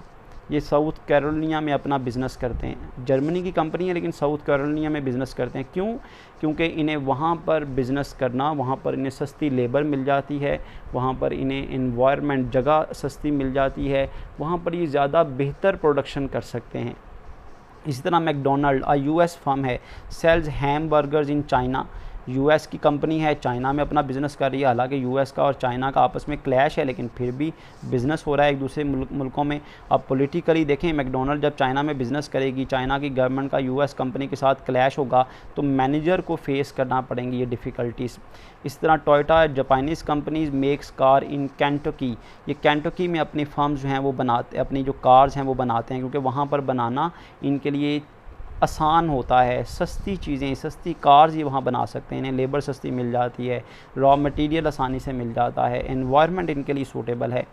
ये साउथ कैरोलिना में अपना बिज़नेस करते हैं। जर्मनी की कंपनी है लेकिन साउथ कैरोलिना में बिज़नेस करते हैं। क्यों? क्योंकि इन्हें वहाँ पर बिज़नेस करना, वहाँ पर इन्हें सस्ती लेबर मिल जाती है, वहाँ पर इन्हें इन्वायरमेंट, जगह सस्ती मिल जाती है, वहाँ पर ये ज़्यादा बेहतर प्रोडक्शन कर सकते हैं। इसी तरह मैकडोनल्ड US फर्म है, sells hamburgers in China. US की कंपनी है, चाइना में अपना बिज़नेस कर रही है। हालांकि यूएस का और चाइना का आपस में क्लैश है, लेकिन फिर भी बिज़नेस हो रहा है एक दूसरे मुल्कों में। अब पॉलिटिकली देखें, मैकडोनल्ड जब चाइना में बिज़नेस करेगी, चाइना की गवर्नमेंट का यूएस कंपनी के साथ क्लैश होगा, तो मैनेजर को फेस करना पड़ेंगी ये डिफ़िकल्टीज़। इस तरह Toyota Japanese companies makes car in Kentucky, ये केंटकी में अपनी फर्म्स जो हैं वो बनाते, अपनी जो कार्स हैं वो बनाते हैं, क्योंकि वहाँ पर बनाना इनके लिए आसान होता है। सस्ती चीज़ें, सस्ती कार्स ये वहाँ बना सकते हैं, इन्हें लेबर सस्ती मिल जाती है, रॉ मटेरियल आसानी से मिल जाता है, एनवायरनमेंट इनके लिए सूटेबल है।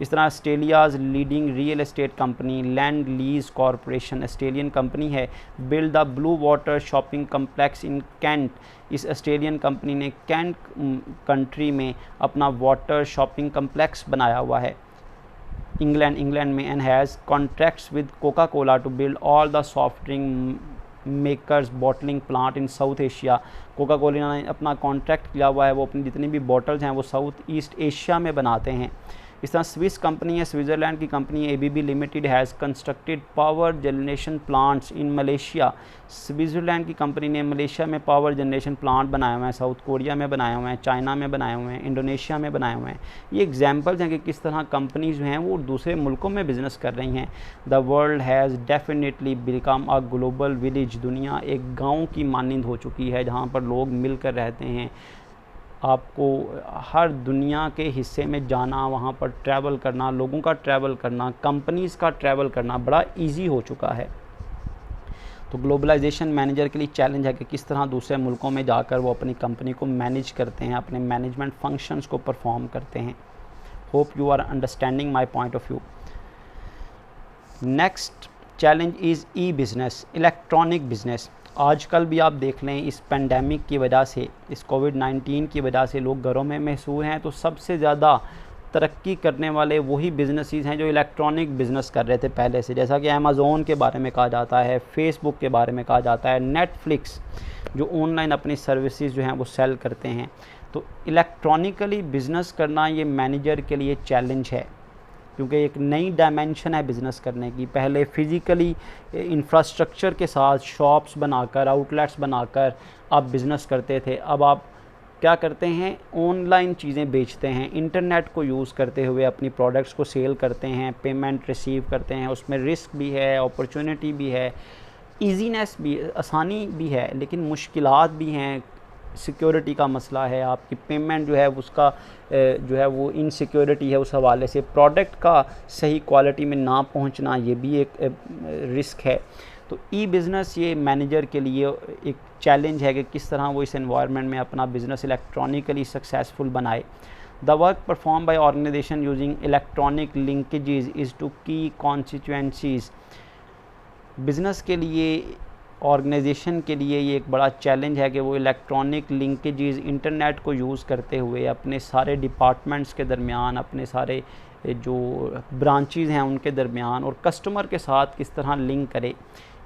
इस तरह Australia's leading real estate company Lend Lease Corporation, Australian company है, build the Bluewater shopping complex in Kent. इस ऑस्ट्रेलियन कंपनी ने कैंट कंट्री में अपना वाटर शॉपिंग कम्प्लेक्स बनाया हुआ है इंग्लैंड में, and has contracts with Coca Cola to build all the soft drink makers bottling plant in South Asia. Coca Cola ने अपना कॉन्ट्रैक्ट किया हुआ है, वो अपनी जितनी भी बॉटल्स हैं वो साउथ ईस्ट एशिया में बनाते हैं। इस तरह स्विस कंपनी है, स्विट्ज़रलैंड की कंपनी है, ABB limited has constructed power generation plants in Malaysia. Switzerland की कंपनी ने मलेशिया में पावर जनरेशन प्लांट बनाए हुए हैं, साउथ कोरिया में बनाए हुए हैं, चाइना में बनाए हुए हैं, इंडोनेशिया में बनाए हुए हैं। ये एग्जांपल्स हैं कि किस तरह कंपनीज जो हैं वो दूसरे मुल्कों में बिज़नेस कर रही हैं। The world has definitely become a global village, दुनिया एक गाँव की मानंद हो चुकी है जहाँ पर लोग मिलकर रहते हैं। आपको हर दुनिया के हिस्से में जाना, वहाँ पर ट्रैवल करना, लोगों का ट्रैवल करना, कंपनीज़ का ट्रैवल करना बड़ा इजी हो चुका है। तो ग्लोबलाइजेशन मैनेजर के लिए चैलेंज है कि किस तरह दूसरे मुल्कों में जाकर वो अपनी कंपनी को मैनेज करते हैं, अपने मैनेजमेंट फंक्शंस को परफॉर्म करते हैं। Hope you are understanding my point of view. Next challenge is e business, electronic business. आजकल भी आप देख लें, इस पेंडेमिक की वजह से, इस कोविड-19 की वजह से लोग घरों में महसूर हैं, तो सबसे ज़्यादा तरक्की करने वाले वही बिज़नेसेस हैं जो इलेक्ट्रॉनिक बिज़नेस कर रहे थे पहले से। जैसा कि अमेज़ॉन के बारे में कहा जाता है, फेसबुक के बारे में कहा जाता है, नेटफ्लिक्स जो ऑनलाइन अपनी सर्विसेज जो हैं वो सेल करते हैं। तो इलेक्ट्रॉनिकली बिज़नेस करना ये मैनेजर के लिए चैलेंज है, क्योंकि एक नई डायमेंशन है बिज़नेस करने की। पहले फ़िज़िकली इंफ्रास्ट्रक्चर के साथ शॉप्स बनाकर, आउटलेट्स बनाकर आप बिज़नेस करते थे। अब आप क्या करते हैं, ऑनलाइन चीज़ें बेचते हैं, इंटरनेट को यूज़ करते हुए अपनी प्रोडक्ट्स को सेल करते हैं, पेमेंट रिसीव करते हैं। उसमें रिस्क भी है, अपॉर्चुनिटी भी है, ईजीनेस भी, आसानी भी है, लेकिन मुश्किलात भी हैं। सिक्योरिटी का मसला है, आपकी पेमेंट जो है उसका जो है वो इनसिक्योरिटी है, उस हवाले से प्रोडक्ट का सही क्वालिटी में ना पहुंचना ये भी एक रिस्क है। तो ई बिज़नेस ये मैनेजर के लिए एक चैलेंज है कि किस तरह वो इस एनवायरनमेंट में अपना बिज़नेस इलेक्ट्रॉनिकली सक्सेसफुल बनाए। The work perform by organisation using electronic linkages is to key constituencies. Business के लिए, ऑर्गेनाइजेशन के लिए ये एक बड़ा चैलेंज है कि वो इलेक्ट्रॉनिक लिंकेजेस, इंटरनेट को यूज़ करते हुए अपने सारे डिपार्टमेंट्स के दरमियान, अपने सारे जो ब्रांचेज़ हैं उनके दरमियान और कस्टमर के साथ किस तरह लिंक करे।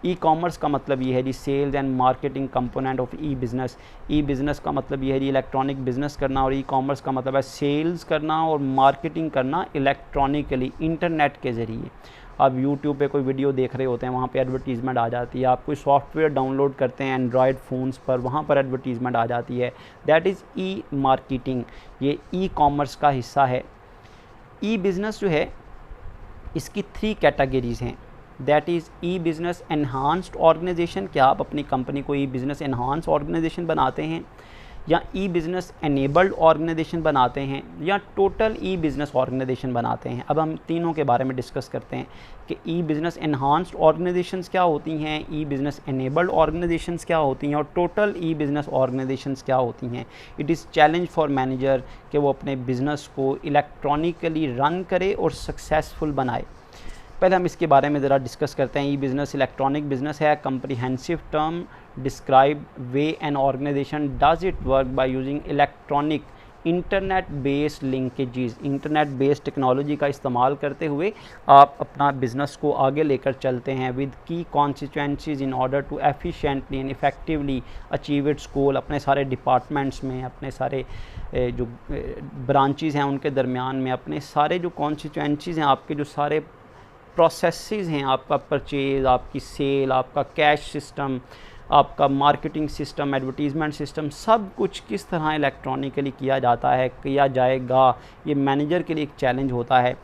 ई कॉमर्स का मतलब ये है जी sales and marketing component of e business. E business का मतलब ये है जी इलेक्ट्रॉनिक बिज़नेस करना, और ई कॉमर्स का मतलब है सेल्स करना और मार्केटिंग करना इलेक्ट्रॉनिकली, इंटरनेट के ज़रिए। आप यूट्यूब पे कोई वीडियो देख रहे होते हैं, वहाँ पे एडवर्टीज़मेंट आ जाती है। आप कोई सॉफ्टवेयर डाउनलोड करते हैं एंड्रॉयड फ़ोन्स पर, वहाँ पर एडवर्टीज़मेंट आ जाती है। दैट इज़ ई मार्केटिंग, ये ई कॉमर्स का हिस्सा है। ई बिज़नेस जो है इसकी 3 कैटेगरीज़ हैं। That is e business enhanced organisation, क्या आप अपनी कंपनी को ई बिज़नेस एनहांस ऑर्गेनाइजेशन बनाते हैं, या ई बिज़नेस एनेबल्ड ऑर्गेनाइजेशन बनाते हैं, या टोटल ई बिज़नेस ऑर्गेनाइजेशन बनाते हैं। अब हम तीनों के बारे में डिस्कस करते हैं कि ई बिज़नेस एनहांस्ड ऑर्गेनाइजेशंस क्या होती हैं, ई बिज़नेस एनेबल्ड ऑर्गेनाइजेशंस क्या होती हैं, और टोटल ई बिज़नेस ऑर्गेनाइजेशंस क्या होती हैं। It is challenge for manager कि वो अपने बिज़नेस को इलेक्ट्रॉनिकली रन करे और सक्सेसफुल बनाए। पहले हम इसके बारे में ज़रा डिस्कस करते हैं। ई बिज़नेस इलेक्ट्रॉनिक बिज़नेस है, comprehensive term describe way an organisation does it work by using electronic internet based linkages. Internet based technology का इस्तेमाल करते हुए आप अपना बिज़नेस को आगे लेकर चलते हैं with key constituencies in order to efficiently and effectively achieve its goal. अपने सारे डिपार्टमेंट्स में, अपने सारे जो ब्रांचेज़ हैं उनके दरमियान में, अपने सारे जो कॉन्स्टिट्यूएंसीज हैं, आपके जो सारे प्रोसेसेस हैं, आपका परचेज़, आपकी सेल, आपका कैश सिस्टम, आपका मार्केटिंग सिस्टम, एडवर्टीज़मेंट सिस्टम, सब कुछ किस तरह इलेक्ट्रॉनिकली किया जाता है, किया जाएगा, ये मैनेजर के लिए एक चैलेंज होता है।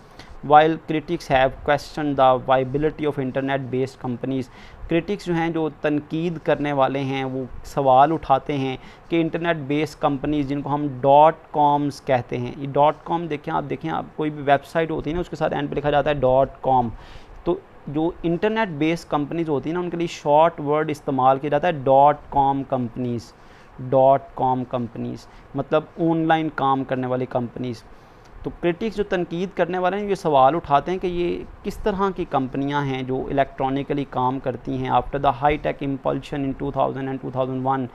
While critics have question the viability of internet based companies, critics जो हैं, जो तनकीद करने वाले हैं, वो सवाल उठाते हैं कि इंटरनेट बेस्ड कंपनीज़, जिनको हम .coms कहते हैं, ये .com देखें आप कोई भी वेबसाइट होती है ना, उसके साथ एंड पे लिखा जाता है .com, तो जो इंटरनेट बेस्ड कंपनीज़ होती हैं ना, उनके लिए शॉर्ट वर्ड इस्तेमाल किया जाता है .com कंपनीज़, .com कंपनीज़ मतलब ऑनलाइन काम करने वाली कंपनीज़। तो क्रिटिक्स जो तनकीद करने वाले हैं, ये सवाल उठाते हैं कि ये किस तरह की कंपनियां हैं जो इलेक्ट्रॉनिकली काम करती हैं after the high tech impulsion in 2000 and 2001।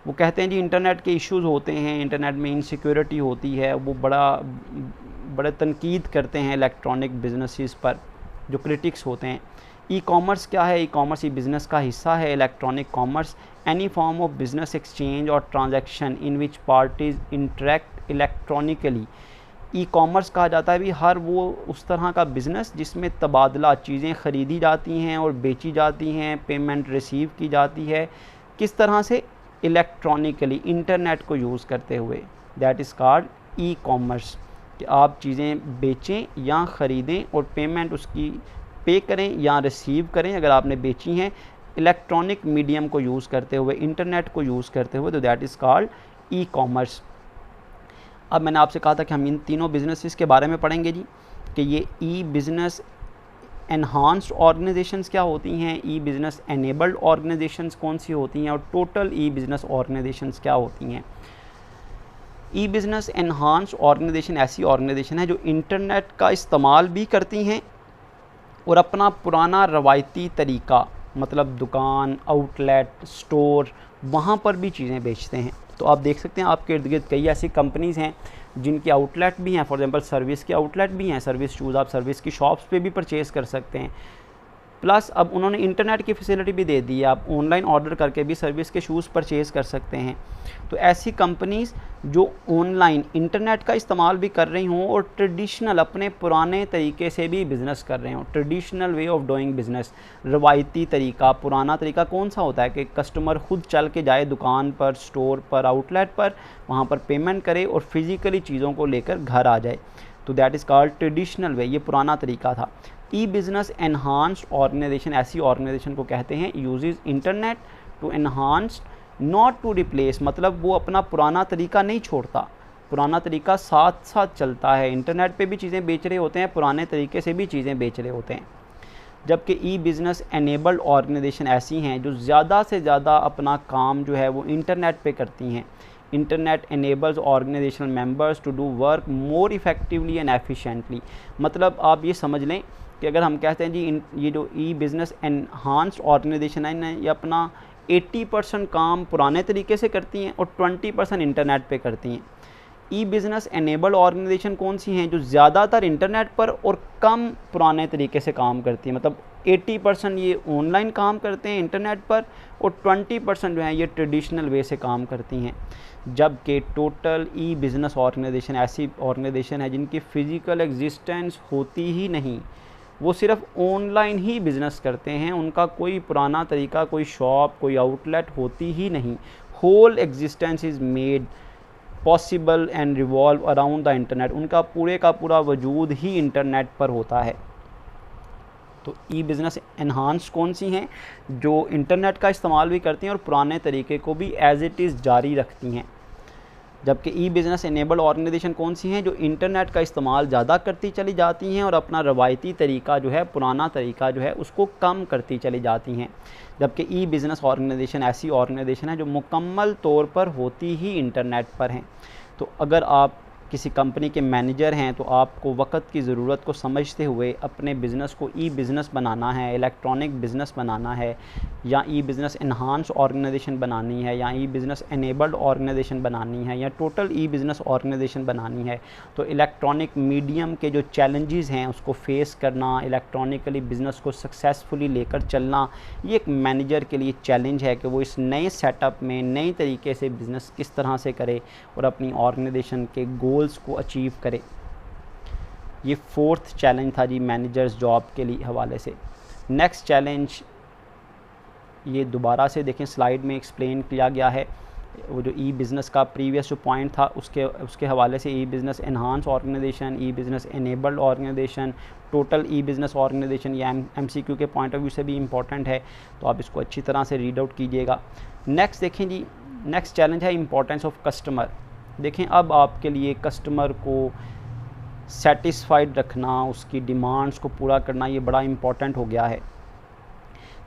वो कहते हैं जी इंटरनेट के इश्यूज़ होते हैं, इंटरनेट में इनसिक्योरिटी होती है, वो बड़े तनकीद करते हैं इलेक्ट्रॉनिक बिजनेसेस पर, जो क्रिटिक्स होते हैं। ई कॉमर्स क्या है? ई कॉमर्स ई बिज़नेस का हिस्सा है। Electronic commerce any form of business exchange और transaction in which parties interact electronically. E commerce कहा जाता है भी हर वो उस तरह का बिज़नेस जिसमें तबादला, चीज़ें ख़रीदी जाती हैं और बेची जाती हैं, पेमेंट रिसीव की जाती है, किस तरह से? इलेक्ट्रॉनिकली, इंटरनेट को यूज़ करते हुए। That is called e commerce, कि आप चीज़ें बेचें या ख़रीदें और पेमेंट उसकी पे करें या रिसीव करें अगर आपने बेची हैं, इलेक्ट्रॉनिक मीडियम को यूज़ करते हुए, इंटरनेट को यूज़ करते हुए, तो that is called e commerce. अब मैंने आपसे कहा था कि हम इन तीनों बिजनेसेस के बारे में पढ़ेंगे जी, कि ये ई बिज़नेस एनहांस्ड ऑर्गेनाइजेशंस क्या होती हैं, ई बिज़नेस एनेबल्ड ऑर्गेनाइजेशंस कौन सी होती हैं, और टोटल ई बिज़नेस ऑर्गेनाइजेशंस क्या होती हैं। ई बिज़नेस एनहांस्ड ऑर्गेनाइजेशन ऐसी ऑर्गेनाइजेशन है जो इंटरनेट का इस्तेमाल भी करती हैं और अपना पुराना रवायती तरीका, मतलब दुकान, आउटलेट, स्टोर, वहाँ पर भी चीज़ें बेचते हैं। तो आप देख सकते हैं आपके इर्द गिर्द कई ऐसी कंपनीज़ हैं जिनके आउटलेट भी हैं। फॉर एग्जांपल सर्विस के आउटलेट भी हैं, सर्विस शूज़ आप सर्विस की शॉप्स पे भी परचेज़ कर सकते हैं। प्लस अब उन्होंने इंटरनेट की फैसिलिटी भी दे दी है, आप ऑनलाइन ऑर्डर करके भी सर्विस के शूज़ परचेज़ कर सकते हैं। तो ऐसी कंपनीज़ जो ऑनलाइन इंटरनेट का इस्तेमाल भी कर रही हों और ट्रेडिशनल अपने पुराने तरीके से भी बिज़नेस कर रहे हों, traditional way of doing business, रवायती तरीका, पुराना तरीका कौन सा होता है कि कस्टमर खुद चल के जाए दुकान पर, स्टोर पर, आउटलेट पर, वहाँ पर पेमेंट करे और फिज़िकली चीज़ों को लेकर घर आ जाए। तो that is called traditional way, ये पुराना तरीका था। ई बिज़नेस एनहांस्ड ऑर्गेनाइजेशन ऐसी ऑर्गेनाइजेशन को कहते हैं uses internet to enhance not to replace, मतलब वो अपना पुराना तरीका नहीं छोड़ता, पुराना तरीका साथ साथ चलता है, इंटरनेट पे भी चीज़ें बेच रहे होते हैं, पुराने तरीके से भी चीज़ें बेच रहे होते हैं। जबकि ई बिज़नेस एनेबल्ड ऑर्गेनाइजेशन ऐसी हैं जो ज़्यादा से ज़्यादा अपना काम जो है वो इंटरनेट पे करती हैं। Internet enables organizational members to do work more effectively and efficiently, मतलब आप ये समझ लें कि अगर हम कहते हैं जी ये जो ई बिज़नेस एनहांस्ड ऑर्गेनाइजेशन है, ये अपना 80% काम पुराने तरीके से करती हैं और 20% इंटरनेट पे करती हैं। ई बिज़नेस एनेबल्ड ऑर्गेनाइजेशन कौन सी हैं? जो ज़्यादातर इंटरनेट पर और कम पुराने तरीके से काम करती हैं, मतलब 80% ये ऑनलाइन काम करते हैं इंटरनेट पर और 20% जो है ये ट्रेडिशनल वे से काम करती हैं। जबकि टोटल ई बिज़नेस ऑर्गेनाइजेशन ऐसी ऑर्गेनाइजेशन है जिनकी फ़िज़िकल एग्जिस्टेंस होती ही नहीं, वो सिर्फ ऑनलाइन ही बिज़नेस करते हैं, उनका कोई पुराना तरीका, कोई शॉप, कोई आउटलेट होती ही नहीं। Whole existence is made possible and revolve around the internet, उनका पूरे का पूरा वजूद ही इंटरनेट पर होता है। तो ई बिज़नेस एनहांस कौन सी हैं? जो इंटरनेट का इस्तेमाल भी करती हैं और पुराने तरीके को भी एज़ इट इज़ जारी रखती हैं। जबकि ई बिज़नेस एनेबल्ड ऑर्गेनाइजेशन कौन सी हैं? जो इंटरनेट का इस्तेमाल ज़्यादा करती चली जाती हैं और अपना रवायती तरीका जो है, पुराना तरीका जो है, उसको कम करती चली जाती हैं। जबकि ई बिज़नेस ऑर्गेनाइजेशन ऐसी ऑर्गेनाइजेशन है जो मुकम्मल तौर पर होती ही इंटरनेट पर हैं। तो अगर आप किसी कंपनी के मैनेजर हैं तो आपको वक्त की ज़रूरत को समझते हुए अपने बिज़नेस को ई बिज़नेस बनाना है, इलेक्ट्रॉनिक बिज़नेस बनाना है, या ई बिज़नेस एनहांस ऑर्गेनाइजेशन बनानी है, या ई बिज़नेस एनेबल्ड ऑर्गेनाइजेशन बनानी है, या टोटल ई बिज़नेस ऑर्गेनाइजेशन बनानी है, तो इलेक्ट्रॉनिक मीडियम के जो चैलेंजेस हैं उसको फेस करना, इलेक्ट्रॉनिकली बिज़नेस को सक्सेसफुली लेकर चलना, ये एक मैनेजर के लिए चैलेंज है कि वो इस नए सेटअप में नए तरीके से बिज़नेस किस तरह से करे और अपनी ऑर्गेनाइजेशन के गोल्स को अचीव करे। ये 4th चैलेंज था जी मैनेजर्स जॉब के लिए हवाले से। नेक्स्ट चैलेंज ये दोबारा से देखें, स्लाइड में एक्सप्लेन किया गया है। वो जो ई बिज़नेस का प्रीवियस जो पॉइंट था उसके हवाले से ई बिज़नेस एनहांस ऑर्गेनाइजेशन, ई बिज़नेस एनेबल्ड ऑर्गेनाइजेशन, टोटल ई बिज़नेस ऑर्गेनाइजेशन, ये MCQ के पॉइंट ऑफ व्यू से भी इम्पॉर्टेंट है, तो आप इसको अच्छी तरह से रीड आउट कीजिएगा। नेक्स्ट देखें जी, नेक्स्ट चैलेंज है इंपॉर्टेंस ऑफ कस्टमर। देखें अब आपके लिए कस्टमर को सेटिस्फाइड रखना, उसकी डिमांड्स को पूरा करना, ये बड़ा इम्पॉर्टेंट हो गया है।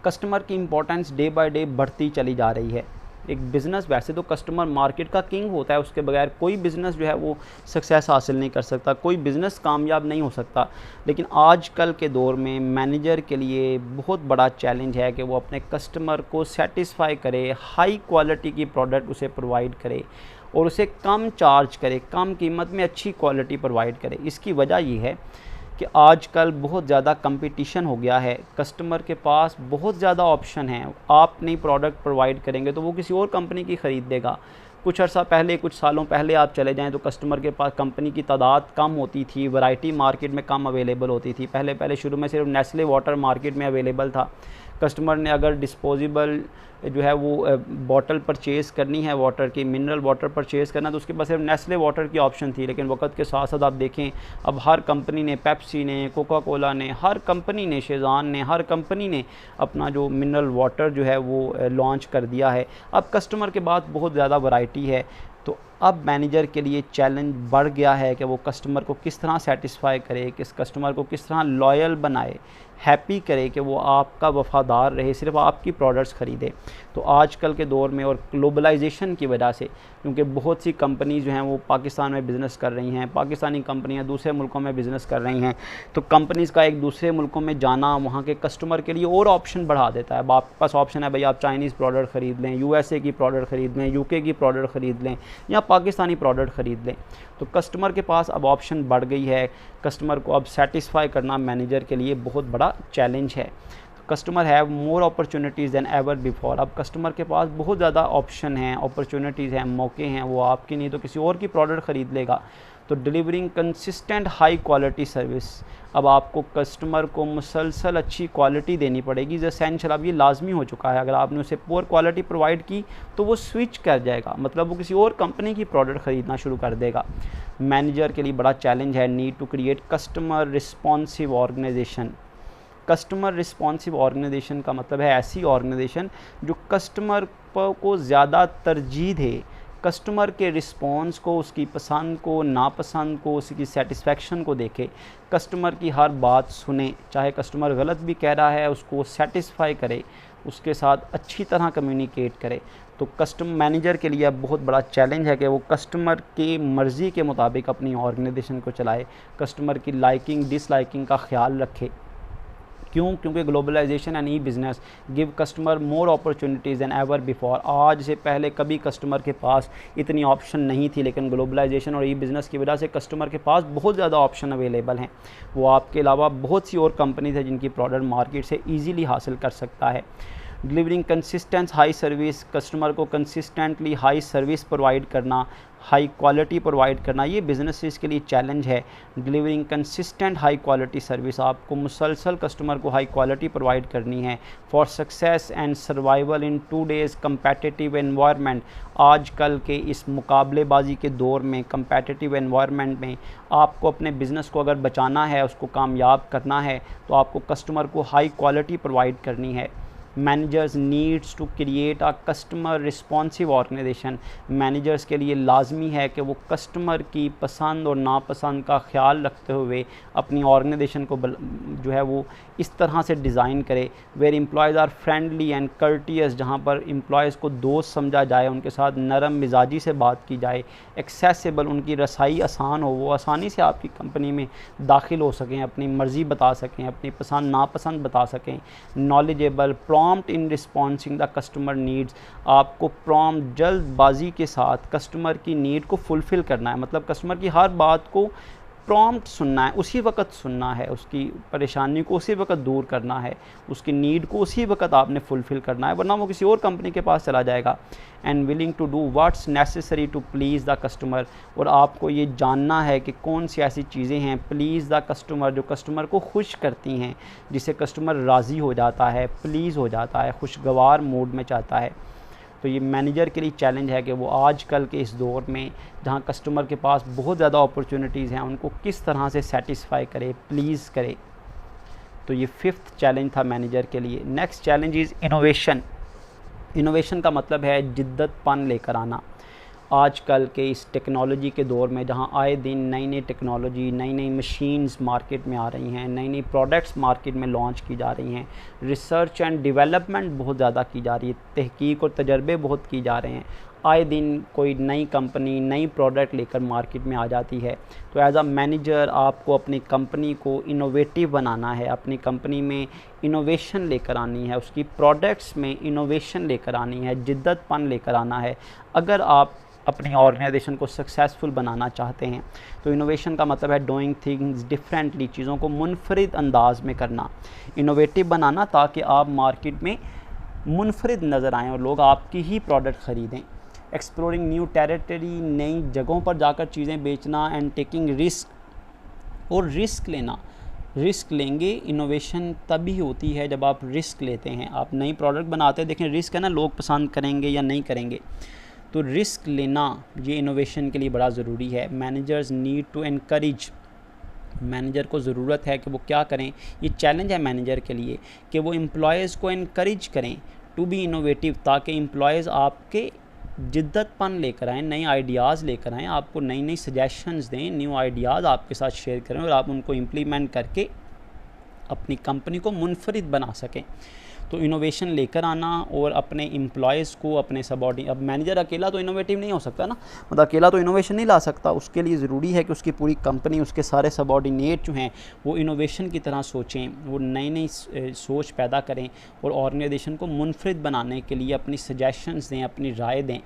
कस्टमर की इम्पोर्टेंस डे बाय डे बढ़ती चली जा रही है। एक बिज़नेस, वैसे तो कस्टमर मार्केट का किंग होता है, उसके बगैर कोई बिज़नेस जो है वो सक्सेस हासिल नहीं कर सकता, कोई बिज़नेस कामयाब नहीं हो सकता। लेकिन आजकल के दौर में मैनेजर के लिए बहुत बड़ा चैलेंज है कि वो अपने कस्टमर को सेटिस्फाई करे, हाई क्वालिटी की प्रोडक्ट उसे प्रोवाइड करे और उसे कम चार्ज करे, कम कीमत में अच्छी क्वालिटी प्रोवाइड करे। इसकी वजह ये है कि आजकल बहुत ज़्यादा कंपटीशन हो गया है, कस्टमर के पास बहुत ज़्यादा ऑप्शन हैं। आप नई प्रोडक्ट प्रोवाइड करेंगे तो वो किसी और कंपनी की ख़रीद देगा। कुछ अर्सा पहले, कुछ सालों पहले आप चले जाएं तो कस्टमर के पास कंपनी की तादाद कम होती थी, वैरायटी मार्केट में कम अवेलेबल होती थी। पहले शुरू में सिर्फ नेस्ले वाटर मार्केट में अवेलेबल था। कस्टमर ने अगर डिस्पोजेबल जो है वो बॉटल परचेज़ करनी है, वाटर की मिनरल वाटर परचेज़ करना, तो उसके पास सिर्फ नेस्ले वाटर की ऑप्शन थी। लेकिन वक्त के साथ साथ आप देखें अब हर कंपनी ने, पेप्सी ने, कोका कोला ने, हर कंपनी ने, शेज़ान ने, हर कंपनी ने अपना जो मिनरल वाटर जो है वो लॉन्च कर दिया है। अब कस्टमर के पास बहुत ज़्यादा वैरायटी है, तो अब मैनेजर के लिए चैलेंज बढ़ गया है कि वो कस्टमर को किस तरह सेटिस्फाई करे, किस कस्टमर को किस तरह लॉयल बनाए, हैप्पी करे कि वो आपका वफ़ादार रहे, सिर्फ आपकी प्रोडक्ट्स ख़रीदे। तो आजकल के दौर में और ग्लोबलाइजेशन की वजह से, क्योंकि बहुत सी कंपनीज़ जो हैं वो पाकिस्तान में बिज़नेस कर रही हैं, पाकिस्तानी कंपनियां दूसरे मुल्कों में बिज़नेस कर रही हैं, तो कंपनीज़ का एक दूसरे मुल्कों में जाना वहाँ के कस्टमर के लिए और ऑप्शन बढ़ा देता है। अब आपके पास ऑप्शन है भाई, आप चाइनीज़ प्रोडक्ट ख़रीद लें, USA की प्रोडक्ट ख़रीद लें, UK की प्रोडक्ट ख़रीद लें या पाकिस्तानी प्रोडक्ट ख़रीद लें। तो कस्टमर के पास अब ऑप्शन बढ़ गई है। कस्टमर को अब सेटिस्फाई करना मैनेजर के लिए बहुत बड़ा चैलेंज है। Customer have more opportunities than ever before. अब कस्टमर के पास बहुत ज़्यादा ऑप्शन हैं, अपॉर्चुनिटीज़ हैं, मौके हैं, वो आपकी नहीं तो किसी और की प्रोडक्ट ख़रीद लेगा। तो delivering consistent high quality service, अब आपको कस्टमर को मुसलसल अच्छी क्वालिटी देनी पड़ेगी। इज़ एसेंशियल, अब ये लाजमी हो चुका है। अगर आपने उसे पुअर क्वालिटी प्रोवाइड की तो वो स्विच कर जाएगा, मतलब वो किसी और कंपनी की प्रोडक्ट ख़रीदना शुरू कर देगा। मैनेजर के लिए बड़ा चैलेंज है, need to create customer responsive organization. Customer responsive organization का मतलब है ऐसी ऑर्गेनाइजेशन जो कस्टमर को ज़्यादा तरजीह दे, कस्टमर के रिस्पॉन्स को, उसकी पसंद को, नापसंद को, उसकी सेटिस्फेक्शन को देखे, कस्टमर की हर बात सुने, चाहे कस्टमर गलत भी कह रहा है उसको सेटिस्फाई करे, उसके साथ अच्छी तरह कम्युनिकेट करे। तो कस्टमर मैनेजर के लिए अब बहुत बड़ा चैलेंज है कि वो कस्टमर की मर्ज़ी के मुताबिक अपनी ऑर्गेनाइजेशन को चलाए, कस्टमर की लाइकिंग डिसलाइकिंग का ख्याल रखे। क्यों? क्योंकि globalization and e business give customer more opportunities than ever before. आज से पहले कभी कस्टमर के पास इतनी ऑप्शन नहीं थी, लेकिन ग्लोबलाइजेशन और ई बिज़नेस की वजह से कस्टमर के पास बहुत ज़्यादा ऑप्शन अवेलेबल हैं। वो आपके अलावा बहुत सी और कंपनीज हैं जिनकी प्रोडक्ट मार्केट से ईज़िली हासिल कर सकता है। Delivering consistent high service, customer को कंसिस्टेंटली हाई सर्विस प्रोवाइड करना, हाई क्वालिटी प्रोवाइड करना, ये बिज़नेसेस के लिए चैलेंज है। Delivering consistent high quality service, आपको मुसलसल कस्टमर को हाई क्वालिटी प्रोवाइड करनी है for success and survival in today's competitive environment. आजकल के इस मुकाबलेबाजी के दौर में, कम्पेटिटिव एनवायरनमेंट में आपको अपने बिज़नेस को अगर बचाना है, उसको कामयाब करना है, तो आपको कस्टमर को हाई क्वालिटी प्रोवाइड करनी है। Managers needs to create a customer responsive organization. Managers के लिए लाजमी है कि वो कस्टमर की पसंद और नापसंद का ख्याल रखते हुए अपनी ऑर्गेनाइजेशन को जो है वो इस तरह से डिज़ाइन करे where employees are friendly and courteous, जहाँ पर एम्प्लॉयज़ को दोस्त समझा जाए, उनके साथ नरम मिजाजी से बात की जाए, एक्सेसिबल, उनकी रसाई आसान हो, वो आसानी से आपकी कंपनी में दाखिल हो सकें, अपनी मर्ज़ी बता सकें, अपनी पसंद नापसंद बता सकें। Knowledgeable, prompt in responding the customer needs, आपको प्रॉम्प्ट जल्दबाजी के साथ कस्टमर की नीड को फुलफ़िल करना है, मतलब कस्टमर की हर बात को प्रॉम्प्ट सुनना है, उसी वक्त सुनना है, उसकी परेशानी को उसी वक्त दूर करना है, उसकी नीड को उसी वक्त आपने फुलफ़िल करना है, वरना वो किसी और कंपनी के पास चला जाएगा। And willing to do what's necessary to please the customer, और आपको ये जानना है कि कौन सी ऐसी चीज़ें हैं प्लीज़ द कस्टमर, जो कस्टमर को खुश करती हैं, जिससे कस्टमर राज़ी हो जाता है, प्लीज़ हो जाता है, खुशगवार मूड में चाहता है। तो ये मैनेजर के लिए चैलेंज है कि वो आजकल के इस दौर में जहाँ कस्टमर के पास बहुत ज़्यादा अपॉर्चुनिटीज़ हैं, उनको किस तरह से सेटिस्फाई करे, प्लीज़ करे। तो ये 5th चैलेंज था मैनेजर के लिए। Next challenge is innovation. Innovation का मतलब है जिद्दतपन लेकर आना। आजकल के इस टेक्नोलॉजी के दौर में जहाँ आए दिन नई नई टेक्नोलॉजी, नई नई मशीन्स मार्केट में आ रही हैं, नई नई प्रोडक्ट्स मार्केट में लॉन्च की जा रही हैं, रिसर्च एंड डेवलपमेंट बहुत ज़्यादा की जा रही है, तहकीक और तजर्बे बहुत की जा रहे हैं। आए दिन कोई नई कंपनी नई प्रोडक्ट लेकर मार्केट में आ जाती है। तो एज अ मैनेजर आपको अपनी कंपनी को इनोवेटिव बनाना है, अपनी कंपनी में इनोवेशन लेकर आनी है, उसकी प्रोडक्ट्स में इनोवेशन लेकर आनी है, जिद्दतपन लेकर आना है। अगर आप अपनी ऑर्गेनाइजेशन को सक्सेसफुल बनाना चाहते हैं तो इनोवेशन का मतलब है डूइंग थिंग्स डिफरेंटली, चीज़ों को मुनफरिद अंदाज में करना, इनोवेटिव बनाना, ताकि आप मार्केट में मुनफरिद नज़र आएँ और लोग आपकी ही प्रोडक्ट ख़रीदें। एक्सप्लोरिंग न्यू टेरिटरी, नई जगहों पर जाकर चीज़ें बेचना। एंड टेकिंग रिस्क, और रिस्क लेना। रिस्क लेंगे, इनोवेशन तभी होती है जब आप रिस्क लेते हैं। आप नई प्रोडक्ट बनाते हैं, देखें रिस्क है ना, लोग पसंद करेंगे या नहीं करेंगे। तो रिस्क लेना ये इनोवेशन के लिए बड़ा ज़रूरी है। Managers need to encourage, manager को ज़रूरत है कि वो क्या करें, ये चैलेंज है मैनेजर के लिए कि वो एम्प्लॉयज़ को एनकरेज करें टू बी इनोवेटिव, ताकि एम्प्लॉयज़ आपके जिद्दतपन लेकर आएँ, नए आइडियाज़ लेकर आएँ, आपको नई नई सजेशंस दें, न्यू आइडियाज़ आपके साथ शेयर करें और आप उनको इम्प्लीमेंट करके अपनी कंपनी को मुनफरिद बना सकें। तो इनोवेशन लेकर आना और अपने एम्प्लॉयज़ को, अपने सबऑर्डिनेट, अब मैनेजर अकेला तो इनोवेटिव नहीं हो सकता ना, मतलब अकेला तो इनोवेशन नहीं ला सकता। उसके लिए ज़रूरी है कि उसकी पूरी कंपनी, उसके सारे सबऑर्डिनेट जो हैं वो इनोवेशन की तरह सोचें, वो नई नई सोच पैदा करें और ऑर्गेनाइजेशन को मुनफरिद बनाने के लिए अपनी सजेशंस दें, अपनी राय दें।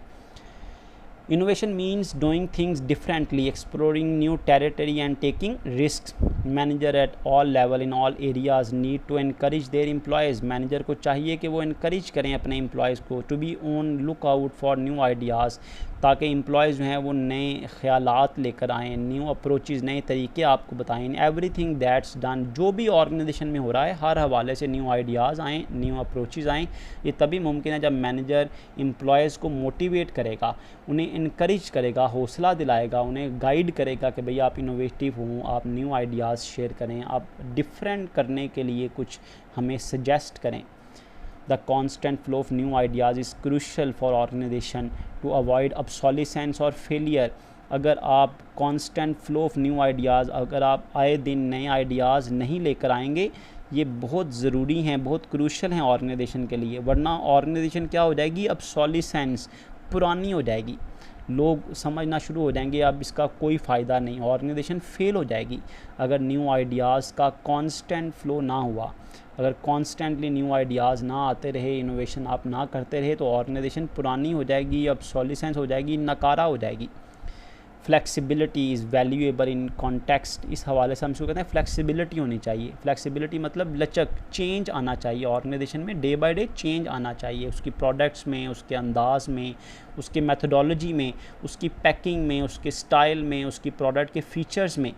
Innovation means doing things differently, exploring new territory and taking risks. Manager at all level in all areas need to encourage their employees. Manager को चाहिए कि वो encourage करें अपने employees को to be on lookout for new ideas, ताकि employees जो हैं वो नए ख़यालात लेकर आएँ, न्यू अप्रोचेज़, नए तरीके आपको बताएं। एवरीथिंग दैट्स डन, जो भी ऑर्गेनाइजेशन में हो रहा है हर हवाले से न्यू आइडियाज़ आएँ, न्यू अप्रोचेज़ आएँ। ये तभी मुमकिन है जब मैनेजर एम्प्लॉयज़ को मोटिवेट करेगा, उन्हें इनकरेज करेगा, हौसला दिलाएगा, उन्हें गाइड करेगा कि भई आप इनोवेटिव हों, आप न्यू आइडियाज़ शेयर करें, आप डिफरेंट करने के लिए कुछ हमें सजेस्ट करें। The constant flow of new ideas is crucial for organization to avoid obsolescence और failure। अगर आप constant flow of new ideas, अगर आप आए दिन नए आइडियाज़ नहीं लेकर आएंगे, ये बहुत ज़रूरी हैं, बहुत क्रूशल हैं ऑर्गेनाइजेशन के लिए, वरना ऑर्गेनाइजेशन क्या हो जाएगी, obsolescence, पुरानी हो जाएगी। लोग समझना शुरू हो जाएंगे अब इसका कोई फ़ायदा नहीं, ऑर्गेनाइजेशन फेल हो जाएगी अगर न्यू आइडियाज़ का कांस्टेंट फ़्लो ना हुआ। अगर कॉन्स्टेंटली न्यू आइडियाज़ ना आते रहे, इनोवेशन आप ना करते रहे, तो ऑर्गेनाइजेशन पुरानी हो जाएगी, ऑब्सोलिसेंस हो जाएगी, नकारा हो जाएगी। Flexibility is valuable in context, इस हवाले से हम इसको कहते हैं फ्लेक्सिबिलिटी होनी चाहिए। फ्लेक्सिबिलिटी मतलब लचक, चेंज आना चाहिए ऑर्गेनाइजेशन में, डे बाय डे चेंज आना चाहिए उसकी प्रोडक्ट्स में, उसके अंदाज में, उसके मेथोडोलॉजी में, उसकी पैकिंग में, उसके स्टाइल में, उसकी प्रोडक्ट के फीचर्स में।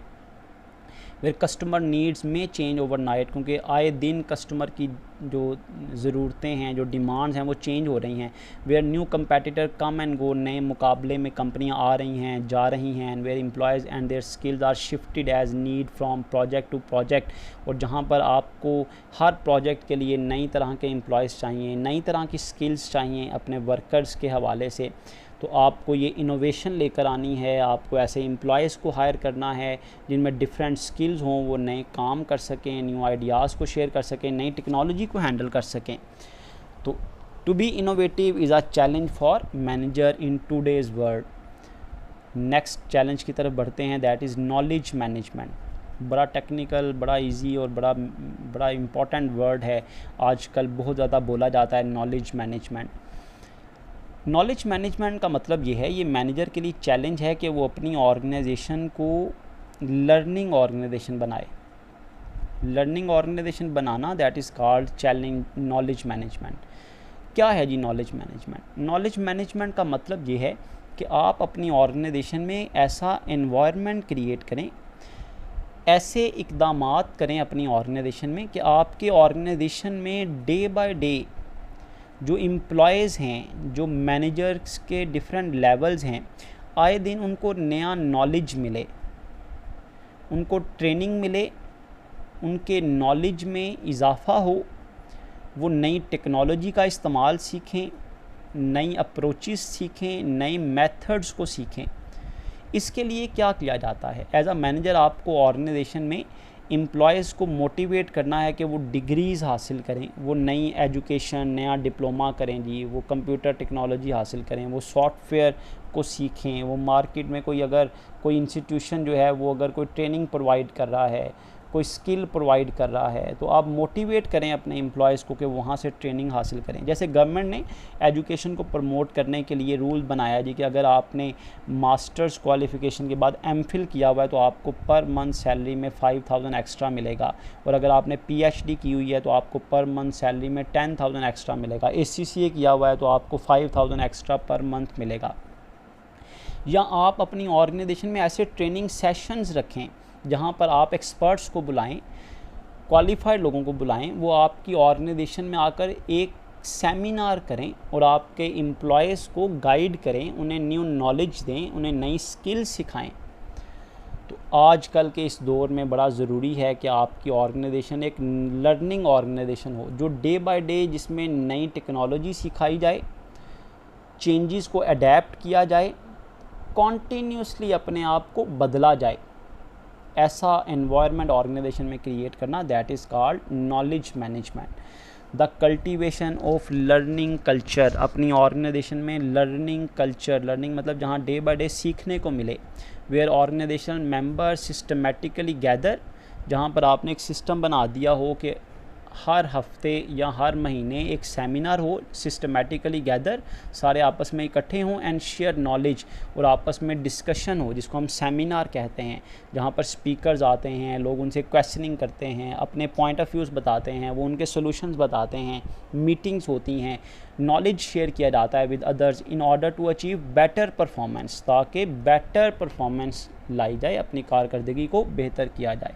वेयर कस्टमर नीड्स में चेंज ओवरनाइट, क्योंकि आए दिन कस्टमर की जो ज़रूरतें हैं, जो डिमांड्स हैं वो चेंज हो रही हैं। Where new competitor come and go, नए मुकाबले में कंपनियां आ रही हैं, जा रही हैं। And where employees and their skills are shifted as need from project to project, और जहां पर आपको हर प्रोजेक्ट के लिए नई तरह के एम्प्लॉयज़ चाहिए, नई तरह की स्किल्स चाहिए अपने वर्कर्स के हवाले से। तो आपको ये इनोवेशन लेकर आनी है, आपको ऐसे एम्प्लॉयज़ को हायर करना है जिनमें डिफरेंट स्किल्स हों, वो नए काम कर सकें, न्यू आइडियाज़ को शेयर कर सकें, नई टेक्नोलॉजी को हैंडल कर सकें। तो to be innovative is a challenge for manager in today's world. Next challenge की तरफ बढ़ते हैं, दैट इज़ नॉलेज मैनेजमेंट। बड़ा टेक्निकल, बड़ा इजी और बड़ा इम्पॉर्टेंट वर्ड है, आजकल बहुत ज़्यादा बोला जाता है नॉलेज मैनेजमेंट। नॉलेज मैनेजमेंट का मतलब ये है, ये मैनेजर के लिए चैलेंज है कि वो अपनी ऑर्गेनाइजेशन को लर्निंग ऑर्गेनाइजेशन बनाए। लर्निंग ऑर्गेनाइजेशन बनाना that is called challenge knowledge management. क्या है जी नॉलेज मैनेजमेंट? नॉलेज मैनेजमेंट का मतलब ये है कि आप अपनी ऑर्गेनाइजेशन में ऐसा एनवायरनमेंट क्रिएट करें, ऐसे इक़दामात करें अपनी ऑर्गेनाइजेशन में कि आपके ऑर्गेनाइजेशन में डे बाय डे जो एम्प्लॉयज़ हैं, जो मैनेजर्स के डिफरेंट लेवल्स हैं, आए दिन उनको नया नॉलेज मिले, उनको ट्रेनिंग मिले, उनके नॉलेज में इजाफ़ा हो, वो नई टेक्नोलॉजी का इस्तेमाल सीखें, नई अप्रोचेस सीखें, नए मेथड्स को सीखें। इसके लिए क्या किया जाता है? एज अ मैनेजर आपको ऑर्गेनाइजेशन में एम्प्लॉयज़ को मोटिवेट करना है कि वो डिग्रीज़ हासिल करें, वो नई एजुकेशन, नया डिप्लोमा करें जी, वो कंप्यूटर टेक्नोलॉजी हासिल करें, वो सॉफ्टवेयर को सीखें, वो मार्केट में अगर कोई इंस्टीट्यूशन जो है वो अगर कोई ट्रेनिंग प्रोवाइड कर रहा है, कोई स्किल प्रोवाइड कर रहा है, तो आप मोटिवेट करें अपने एम्प्लॉयज़ को कि वहाँ से ट्रेनिंग हासिल करें। जैसे गवर्नमेंट ने एजुकेशन को प्रमोट करने के लिए रूल बनाया जी कि अगर आपने मास्टर्स क्वालिफ़िकेशन के बाद एमफिल किया हुआ है तो आपको पर मंथ सैलरी में 5,000 एक्स्ट्रा मिलेगा, और अगर आपने पीएचडी की हुई है तो आपको पर मंथ सैलरी में 10,000 एक्स्ट्रा मिलेगा, एचसीसीए किया हुआ है तो आपको 5,000 एक्स्ट्रा पर मंथ मिलेगा। या आप अपनी ऑर्गेनाइजेशन में ऐसे ट्रेनिंग सेशंस रखें जहाँ पर आप एक्सपर्ट्स को बुलाएं, क्वालिफाइड लोगों को बुलाएं, वो आपकी ऑर्गेनाइजेशन में आकर एक सेमिनार करें और आपके एम्प्लॉयज़ को गाइड करें, उन्हें न्यू नॉलेज दें, उन्हें नई स्किल सिखाएं। तो आजकल के इस दौर में बड़ा ज़रूरी है कि आपकी ऑर्गेनाइजेशन एक लर्निंग ऑर्गेनाइजेशन हो, जो डे बाय डे जिसमें नई टेक्नोलॉजी सिखाई जाए, चेंजेस को अडेप्ट किया जाए, कॉन्टीन्यूसली अपने आप को बदला जाए। ऐसा एनवायरनमेंट ऑर्गेनाइजेशन में क्रिएट करना that is called knowledge management. The cultivation of learning culture, अपनी ऑर्गेनाइजेशन में लर्निंग कल्चर, लर्निंग मतलब जहाँ डे बाय डे सीखने को मिले, where organization member systematically gather, जहाँ पर आपने एक सिस्टम बना दिया हो कि हर हफ्ते या हर महीने एक सेमिनार हो, सिस्टमेटिकली गैदर, सारे आपस में इकट्ठे हों एंड शेयर नॉलेज, और आपस में डिस्कशन हो जिसको हम सेमिनार कहते हैं, जहाँ पर स्पीकर्स आते हैं, लोग उनसे क्वेश्चनिंग करते हैं, अपने पॉइंट ऑफ व्यूज़ बताते हैं, वो उनके सॉल्यूशंस बताते हैं, मीटिंग्स होती हैं, नॉलेज शेयर किया जाता है with others in order to achieve better performance, ताकि बेटर परफॉर्मेंस लाई जाए, अपनी कारकर्दगी को बेहतर किया जाए।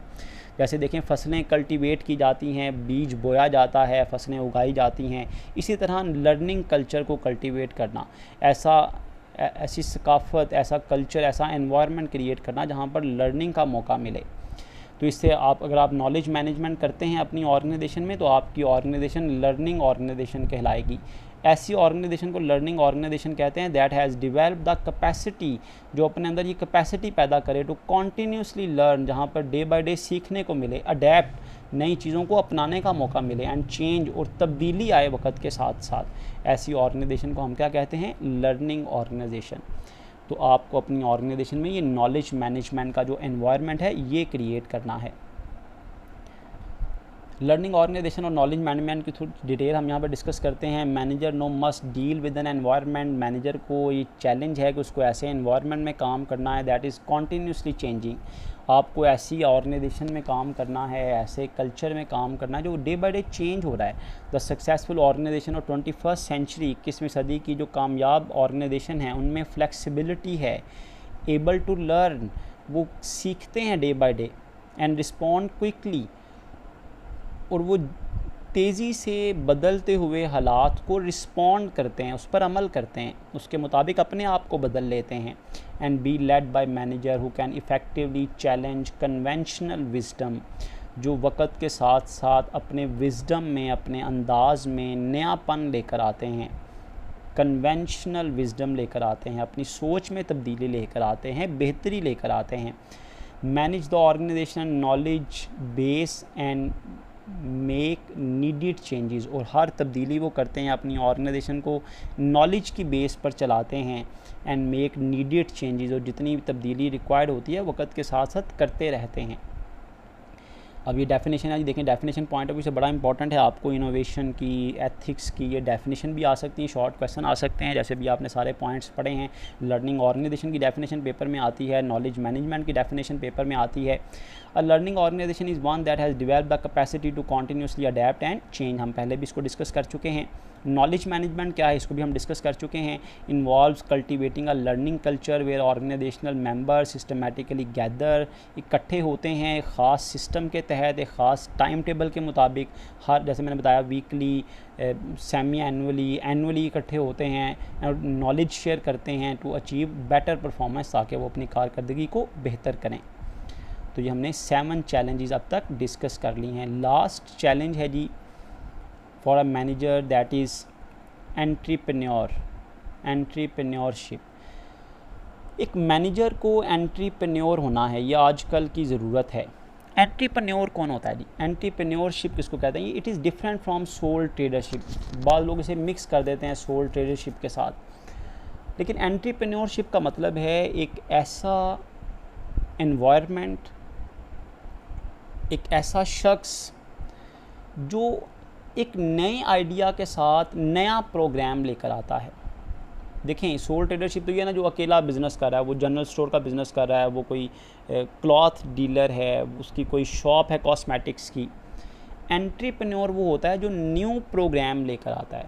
जैसे देखें फसलें कल्टीवेट की जाती हैं, बीज बोया जाता है, फसलें उगाई जाती हैं, इसी तरह लर्निंग कल्चर को कल्टीवेट करना, ऐसी सकाफ़त, ऐसा कल्चर, ऐसा एनवायरनमेंट क्रिएट करना जहाँ पर लर्निंग का मौका मिले। तो इससे अगर आप नॉलेज मैनेजमेंट करते हैं अपनी ऑर्गेनाइजेशन में तो आपकी ऑर्गेनाइजेशन लर्निंग ऑर्गेनाइजेशन कहलाएगी। ऐसी ऑर्गेनाइजेशन को लर्निंग ऑर्गेनाइजेशन कहते हैं that has develop the capacity, जो अपने अंदर ये कैपेसिटी पैदा करे टू कॉन्टीन्यूसली लर्न, जहाँ पर डे बाय डे सीखने को मिले, अडेप्ट, नई चीज़ों को अपनाने का मौका मिले, एंड चेंज, और तब्दीली आए वक्त के साथ साथ। ऐसी ऑर्गेनाइजेशन को हम क्या कहते हैं? Learning organization. तो आपको अपनी ऑर्गेनाइजेशन में ये नॉलेज मैनेजमेंट का जो एनवायरनमेंट है ये क्रिएट करना है। लर्निंग ऑर्गेनाइजेशन और नॉलेज मैनेजमेंट की थोड़ी डिटेल हम यहाँ पर डिस्कस करते हैं। Manager no must deal with an environment, manager को ये चैलेंज है कि उसको ऐसे एनवायरनमेंट में काम करना है दैट इज़ कॉन्टीन्यूसली चेंजिंग। आपको ऐसी ऑर्गेनाइजेशन में काम करना है, ऐसे कल्चर में काम करना है जो डे बाय डे चेंज हो रहा है। द सक्सेसफुल ऑर्गेनाइजेशन और 21st सेंचुरी, 21वीं सदी की जो कामयाब ऑर्गेनाइजेशन है उनमें फ्लेक्सिबिलिटी है, एबल टू लर्न, वो सीखते हैं day by day, and respond quickly, और वो तेज़ी से बदलते हुए हालात को रिस्पॉन्ड करते हैं, उस पर अमल करते हैं, उसके मुताबिक अपने आप को बदल लेते हैं। And be led by manager who can effectively challenge conventional wisdom, जो वक़्त के साथ साथ अपने विजडम में, अपने अंदाज में नयापन लेकर आते हैं, कन्वेंशनल विजडम लेकर आते हैं, अपनी सोच में तब्दीली लेकर आते हैं, बेहतरी लेकर आते हैं। Manage the organization knowledge base and make needed changes, और हर तब्दीली वो करते हैं अपनी ऑर्गेनाइजेशन को नॉलेज की बेस पर चलाते हैं, एंड मेक नीडेड चेंजेस, और जितनी तब्दीली रिक्वायर्ड होती है वक्त के साथ साथ करते रहते हैं। अब ये डेफिनेशन है जी, देखें डेफिनेशन पॉइंट ऑफ व्यू से बड़ा इंपॉर्टेंट है आपको। इनोवेशन की, एथिक्स की ये डेफिनेशन भी आ सकती हैं, शॉर्ट क्वेश्चन आ सकते हैं, जैसे भी आपने सारे पॉइंट्स पढ़े हैं। लर्निंग ऑर्गेनाइजेशन की डेफिनेशन पेपर में आती है, नॉलेज मैनेजमेंट की डेफिनेशन पेपर में आती है। A learning organization is one that has develop the capacity to continuously adapt and change, हम पहले भी इसको डिस्कस कर चुके हैं। नॉलेज मैनेजमेंट क्या है, इसको भी हम डिस्कस कर चुके हैं। Involves cultivating a learning culture where organizational member systematically gather, इकट्ठे होते हैं एक ख़ास सिस्टम के तहत, एक ख़ास टाइम टेबल के मुताबिक, हर जैसे मैंने बताया वीकली, सेमी एनुअली, एनुअली इकट्ठे होते हैं और नॉलेज शेयर करते हैं टू अचीव बेटर परफॉर्मेंस, ताकि वो अपनी कारकर्दगी को बेहतर करें। तो ये हमने 7 चैलेंजेस अब तक डिस्कस कर ली हैं। लास्ट चैलेंज है जी for a manager, that is entrepreneurship. एक मैनेजर को एंट्रप्रेन्योर होना है, ये आजकल की ज़रूरत है। एंट्रप्रेन्योर कौन होता है जी? एंट्रप्रेन्योरशिप किसको कहते हैं? It is different from sole tradership. बाद लोग इसे मिक्स कर देते हैं सोल ट्रेडरशिप के साथ, लेकिन एंट्रप्रेन्योरशिप का मतलब है एक ऐसा एनवायरनमेंट, एक ऐसा शख्स जो एक नए आइडिया के साथ नया प्रोग्राम लेकर आता है। देखें सोल ट्रेडरशिप तो ये ना जो अकेला बिज़नेस कर रहा है, वो जनरल स्टोर का बिज़नेस कर रहा है, वो कोई क्लॉथ डीलर है, उसकी कोई शॉप है कॉस्मेटिक्स की। एंट्रप्रेन्योर वो होता है जो न्यू प्रोग्राम लेकर आता है,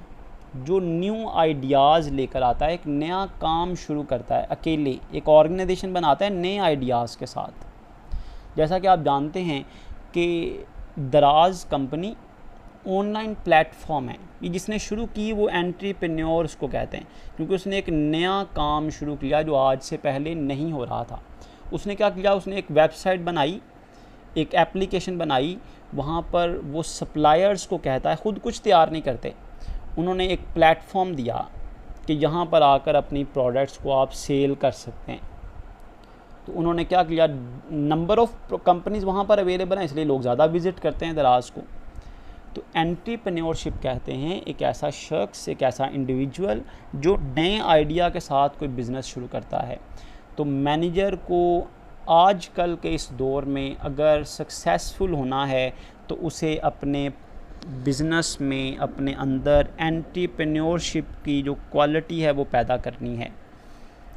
जो न्यू आइडियाज़ लेकर आता है, एक नया काम शुरू करता है अकेले, एक ऑर्गेनाइजेशन बनाता है नए आइडियाज़ के साथ। जैसा कि आप जानते हैं कि दराज कंपनी ऑनलाइन प्लेटफॉर्म है, ये जिसने शुरू की वो एंट्रप्रेन्योर उसको कहते हैं, क्योंकि उसने एक नया काम शुरू किया जो आज से पहले नहीं हो रहा था। उसने क्या किया, उसने एक वेबसाइट बनाई, एक एप्लीकेशन बनाई, वहाँ पर वो सप्लायर्स को कहता है, ख़ुद कुछ तैयार नहीं करते, उन्होंने एक प्लेटफॉर्म दिया कि यहाँ पर आकर अपनी प्रोडक्ट्स को आप सेल कर सकते हैं। तो उन्होंने क्या किया, नंबर ऑफ़ कंपनीज़ वहाँ पर अवेलेबल हैं, इसलिए लोग ज़्यादा विज़िट करते हैं दराज को। तो एंट्रप्रेन्योरशिप कहते हैं एक ऐसा शख्स, एक ऐसा इंडिविजुअल जो नए आइडिया के साथ कोई बिज़नेस शुरू करता है। तो मैनेजर को आजकल के इस दौर में अगर सक्सेसफुल होना है तो उसे अपने बिज़नेस में अपने अंदर एंट्रप्रेन्योरशिप की जो क्वालिटी है वो पैदा करनी है।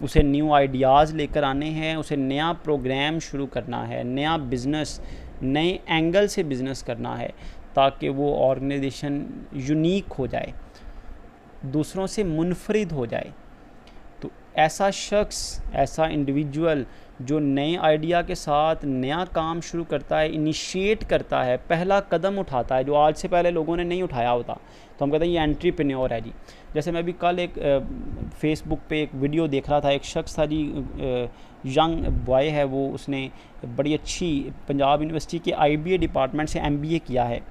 उसे न्यू आइडियाज़ लेकर आने हैं, उसे नया प्रोग्राम शुरू करना है, नया बिज़नेस, नए एंगल से बिज़नेस करना है, ताकि वो ऑर्गेनाइजेशन यूनिक हो जाए, दूसरों से मुनफरिद हो जाए। तो ऐसा शख्स, ऐसा इंडिविजुअल जो नए आइडिया के साथ नया काम शुरू करता है, इनिशिएट करता है, पहला कदम उठाता है जो आज से पहले लोगों ने नहीं उठाया होता, तो हम कहते हैं ये एंट्रप्रेन्योर है जी। जैसे मैं अभी कल एक फेसबुक पे एक वीडियो देख रहा था, एक शख्स था जी, यंग बॉय है वो, उसने बड़ी अच्छी पंजाब यूनिवर्सिटी के IBA डिपार्टमेंट से MBA किया है।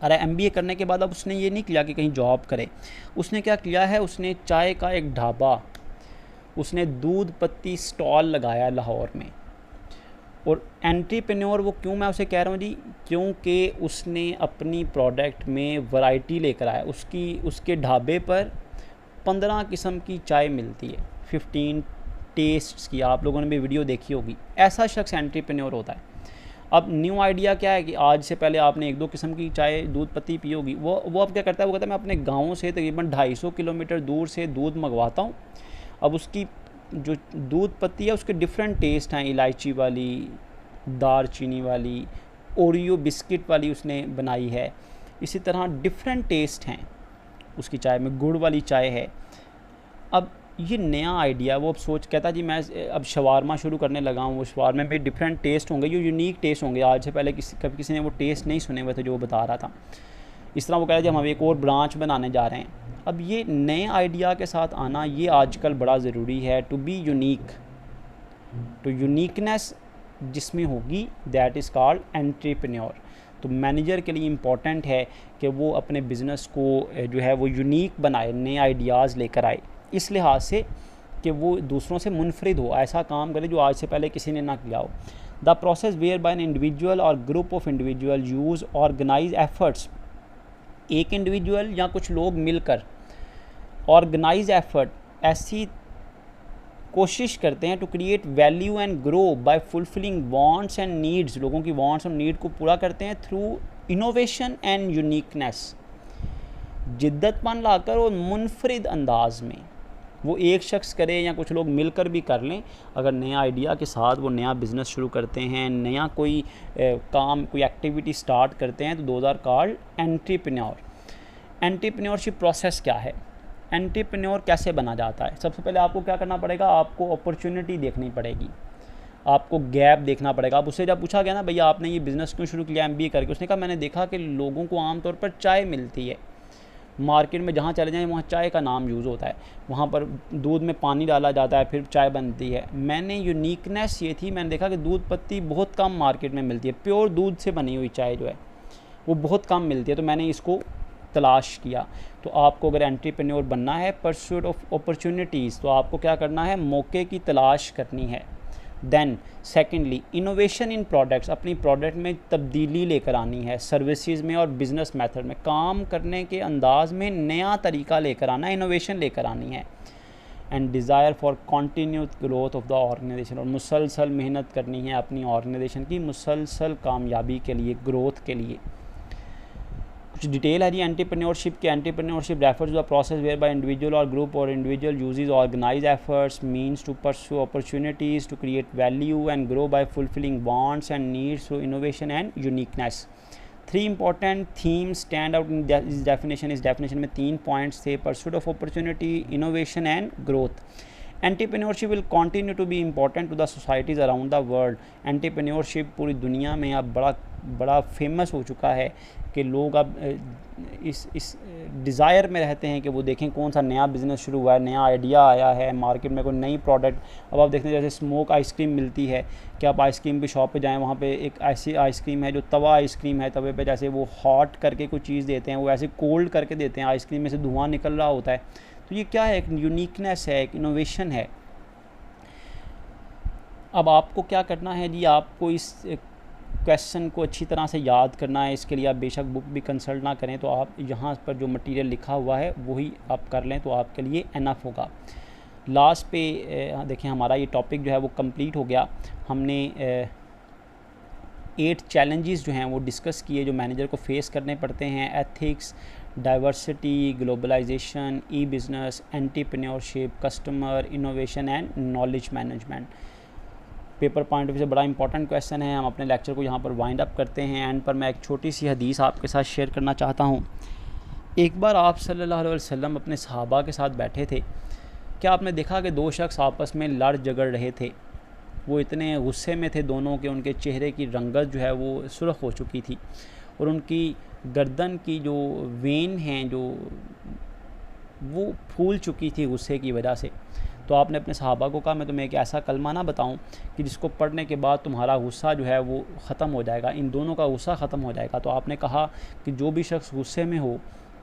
अरे MBA करने के बाद अब उसने ये नहीं किया कि कहीं जॉब करे, उसने क्या किया है, उसने चाय का एक ढाबा, उसने दूध पत्ती स्टॉल लगाया लाहौर में। और एंट्रप्रेन्योर वो क्यों मैं उसे कह रहा हूँ जी, क्योंकि उसने अपनी प्रोडक्ट में वैरायटी लेकर आया। उसके ढाबे पर 15 किस्म की चाय मिलती है, 15 टेस्ट्स की, आप लोगों ने भी वीडियो देखी होगी। ऐसा शख्स एंट्रप्रेन्योर होता है। अब न्यू आइडिया क्या है कि आज से पहले आपने 1-2 किस्म की चाय दूध पत्ती पी होगी, वो अब क्या करता है, वो कहता है मैं अपने गाँव से तकरीबन 250 किलोमीटर दूर से दूध मंगवाता हूँ। अब उसकी जो दूध पत्ती है उसके डिफरेंट टेस्ट हैं, इलायची वाली, दार चीनी वाली, ओरियो बिस्किट वाली उसने बनाई है। इसी तरह डिफरेंट टेस्ट हैं उसकी चाय में, गुड़ वाली चाय है। अब ये नया आइडिया, वो अब सोच कहता जी मैं अब शवारमा शुरू करने लगा हूँ, वो शवारमे में डिफरेंट टेस्ट होंगे, जो यूनिक टेस्ट होंगे, आज से पहले कभी किसी ने वो टेस्ट नहीं सुने हुए थे जो वो बता रहा था। इस तरह वो कह रहा है जब हम एक और ब्रांच बनाने जा रहे हैं। अब ये नए आइडिया के साथ आना ये आजकल बड़ा ज़रूरी है, टू बी यूनिक। तो यूनिकनेस जिसमें होगी दैट इज़ कॉल्ड एंट्रप्रेन्योर। तो मैनेजर के लिए इम्पॉर्टेंट है कि वो अपने बिज़नेस को जो है वो यूनिक बनाए, नए आइडियाज़ लेकर आए, इस लिहाज से कि वो दूसरों से मुनफरिद हो, ऐसा काम करे जो आज से पहले किसी ने ना किया हो। The process whereby an individual और group of individual use organise efforts, एक इंडिविजुअल या कुछ लोग मिलकर ऑर्गेनाइज एफर्ट, ऐसी कोशिश करते हैं to create value and grow by fulfilling wants and needs, लोगों की वांट्स और नीड को पूरा करते हैं थ्रू इनोवेशन एंड यूनिकनेस, जिद्दतपन लाकर और मुनफरिद अंदाज में। वो एक शख्स करे या कुछ लोग मिलकर भी कर लें, अगर नया आइडिया के साथ वो नया बिज़नेस शुरू करते हैं, नया कोई काम, कोई एक्टिविटी स्टार्ट करते हैं, तो those are called entrepreneur. Entrepreneurship process क्या है, एंटरप्रेन्योर कैसे बना जाता है? सबसे पहले आपको क्या करना पड़ेगा, आपको अपॉर्चुनिटी देखनी पड़ेगी, आपको गैप देखना पड़ेगा। अब उससे जब पूछा गया ना भैया आपने ये बिज़नेस क्यों शुरू किया MBA करके, उसने कहा मैंने देखा कि लोगों को आमतौर पर चाय मिलती है, मार्केट में जहाँ चले जाएँ वहाँ चाय का नाम यूज़ होता है, वहाँ पर दूध में पानी डाला जाता है फिर चाय बनती है। मैंने यूनिकनेस ये थी, मैंने देखा कि दूध पत्ती बहुत कम मार्केट में मिलती है, प्योर दूध से बनी हुई चाय जो है वो बहुत कम मिलती है, तो मैंने इसको तलाश किया। तो आपको अगर एंटरप्रेन्योर बनना है, परस्यूट ऑफ अपॉर्चुनिटीज़, तो आपको क्या करना है, मौके की तलाश करनी है। Then secondly innovation in products, अपनी प्रोडक्ट में तब्दीली लेकर आनी है, सर्विसेज में और बिज़नेस मेथड में, काम करने के अंदाज में नया तरीका लेकर आना है, इनोवेशन लेकर आनी है। And desire for continued growth of the organization, और मुसलसल मेहनत करनी है अपनी ऑर्गेनाइजेशन की मुसलसल कामयाबी के लिए, ग्रोथ के लिए। कुछ डिटेल है जी एंटरप्रेन्योरशिप के। Entrepreneurship refers to the process whereby individual और ग्रुप और individual uses organize efforts means to pursue opportunities to create value and grow by fulfilling wants and needs through innovation and uniqueness. 3 important themes stand out in this definition. इस definition में 3 points थे, pursuit of opportunity, innovation and growth. Entrepreneurship will continue to be important to the societies around the world. Entrepreneurship पूरी दुनिया में अब बड़ा famous हो चुका है कि लोग अब इस डिज़ायर में रहते हैं कि वो देखें कौन सा नया बिज़नेस शुरू हुआ है, नया आइडिया आया है मार्केट में, कोई नई प्रोडक्ट। अब आप देखते हैं जैसे स्मोक आइसक्रीम मिलती है कि आप आइसक्रीम की शॉप पे जाएं, वहाँ पे एक ऐसी आइसक्रीम है जो तवा आइसक्रीम है, तवे पे जैसे वो हॉट करके कोई चीज़ देते हैं, वो ऐसे कोल्ड करके देते हैं, आइसक्रीम में से धुआं निकल रहा होता है। तो ये क्या है, एक यूनिकनेस है, एक इनोवेशन है। अब आपको क्या करना है जी, आपको इस क्वेश्चन को अच्छी तरह से याद करना है। इसके लिए आप बेशक बुक भी कंसल्ट ना करें, तो आप यहाँ पर जो मटेरियल लिखा हुआ है वही आप कर लें तो आपके लिए इनफ होगा। लास्ट पे देखिए हमारा ये टॉपिक जो है वो कंप्लीट हो गया। हमने 8 चैलेंजेस जो हैं वो डिस्कस किए जो मैनेजर को फेस करने पड़ते हैं। Ethics, diversity, globalization, e business, entrepreneurship, customer, innovation and knowledge management. Paper point of view से बड़ा इंपॉर्टेंट क्वेश्चन है। हम अपने लेक्चर को यहाँ पर वाइंड अप करते हैं। एंड पर मैं एक छोटी सी हदीस आपके साथ शेयर करना चाहता हूँ। एक बार आप सल्लल्लाहु अलैहि वसल्लम अपने सहाबा के साथ बैठे थे। क्या आपने देखा कि 2 शख्स आपस में लड़ झगड़ रहे थे? वो इतने गुस्से में थे दोनों के उनके चेहरे की रंगत जो है वो सुर्ख हो चुकी थी और उनकी गर्दन की जो वेन हैं जो वो फूल चुकी थी गुस्से की वजह से। तो आपने अपने सहाबा को कहा मैं तुम्हें एक ऐसा कलमा ना बताऊं कि जिसको पढ़ने के बाद तुम्हारा गुस्सा जो है वो ख़त्म हो जाएगा, इन दोनों का गुस्सा ख़त्म हो जाएगा। तो आपने कहा कि जो भी शख्स गुस्से में हो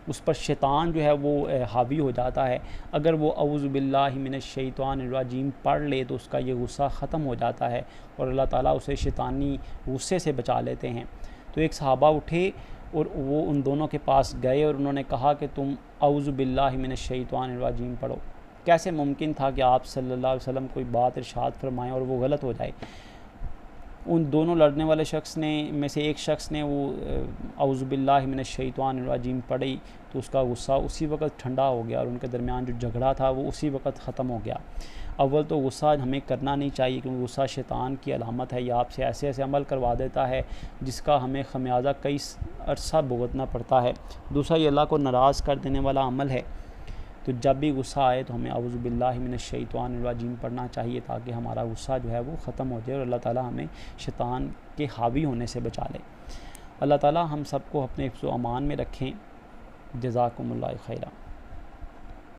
उस पर शैतान जो है वो हावी हो जाता है। अगर वो औज़ु बिल्लाहि मिनश शैतानिर रजीम पढ़ ले तो उसका ये गुस्सा ख़त्म हो जाता है और अल्लाह ताला उसे शैतानी गुस्से से बचा लेते हैं। तो एक सहाबा उठे और वो उन दोनों के पास गए और उन्होंने कहा कि तुम औज़ु बिल्लाहि मिनश शैतानिर रजीम पढ़ो। कैसे मुमकिन था कि आप सल्लल्लाहु अलैहि वसल्लम कोई बात इरशाद फरमाएं और वो गलत हो जाए? उन दोनों लड़ने वाले शख्स ने में से एक शख्स ने वो औज़ु बिल्लाहि मिनश शैतानिर रजीम पढ़ी तो उसका गुस्सा उसी वक्त ठंडा हो गया और उनके दरमियान जो झगड़ा था वो उसी वक्त ख़त्म हो गया। अव्वल तो गुस्सा हमें करना नहीं चाहिए क्योंकि गुस्सा शैतान की अलामत है। ये आपसे ऐसे ऐसे अमल करवा देता है जिसका हमें खमियाजा कई अरसा भुगतना पड़ता है। दूसरा ये अल्लाह को नाराज़ कर देने वाला अमल है। तो जब भी गुस्सा आए तो हमें औज़ु बिल्लाहि मिनश शैतानिर रजीम पढ़ना चाहिए ताकि हमारा गुस्सा जो है वो ख़त्म हो जाए और अल्लाह ताला हमें शैतान के हावी होने से बचा ले। अल्लाह ताला हम सबको अपने हिफ्ज़ व अमान में रखें। जज़ाकुमुल्लाह खैरा।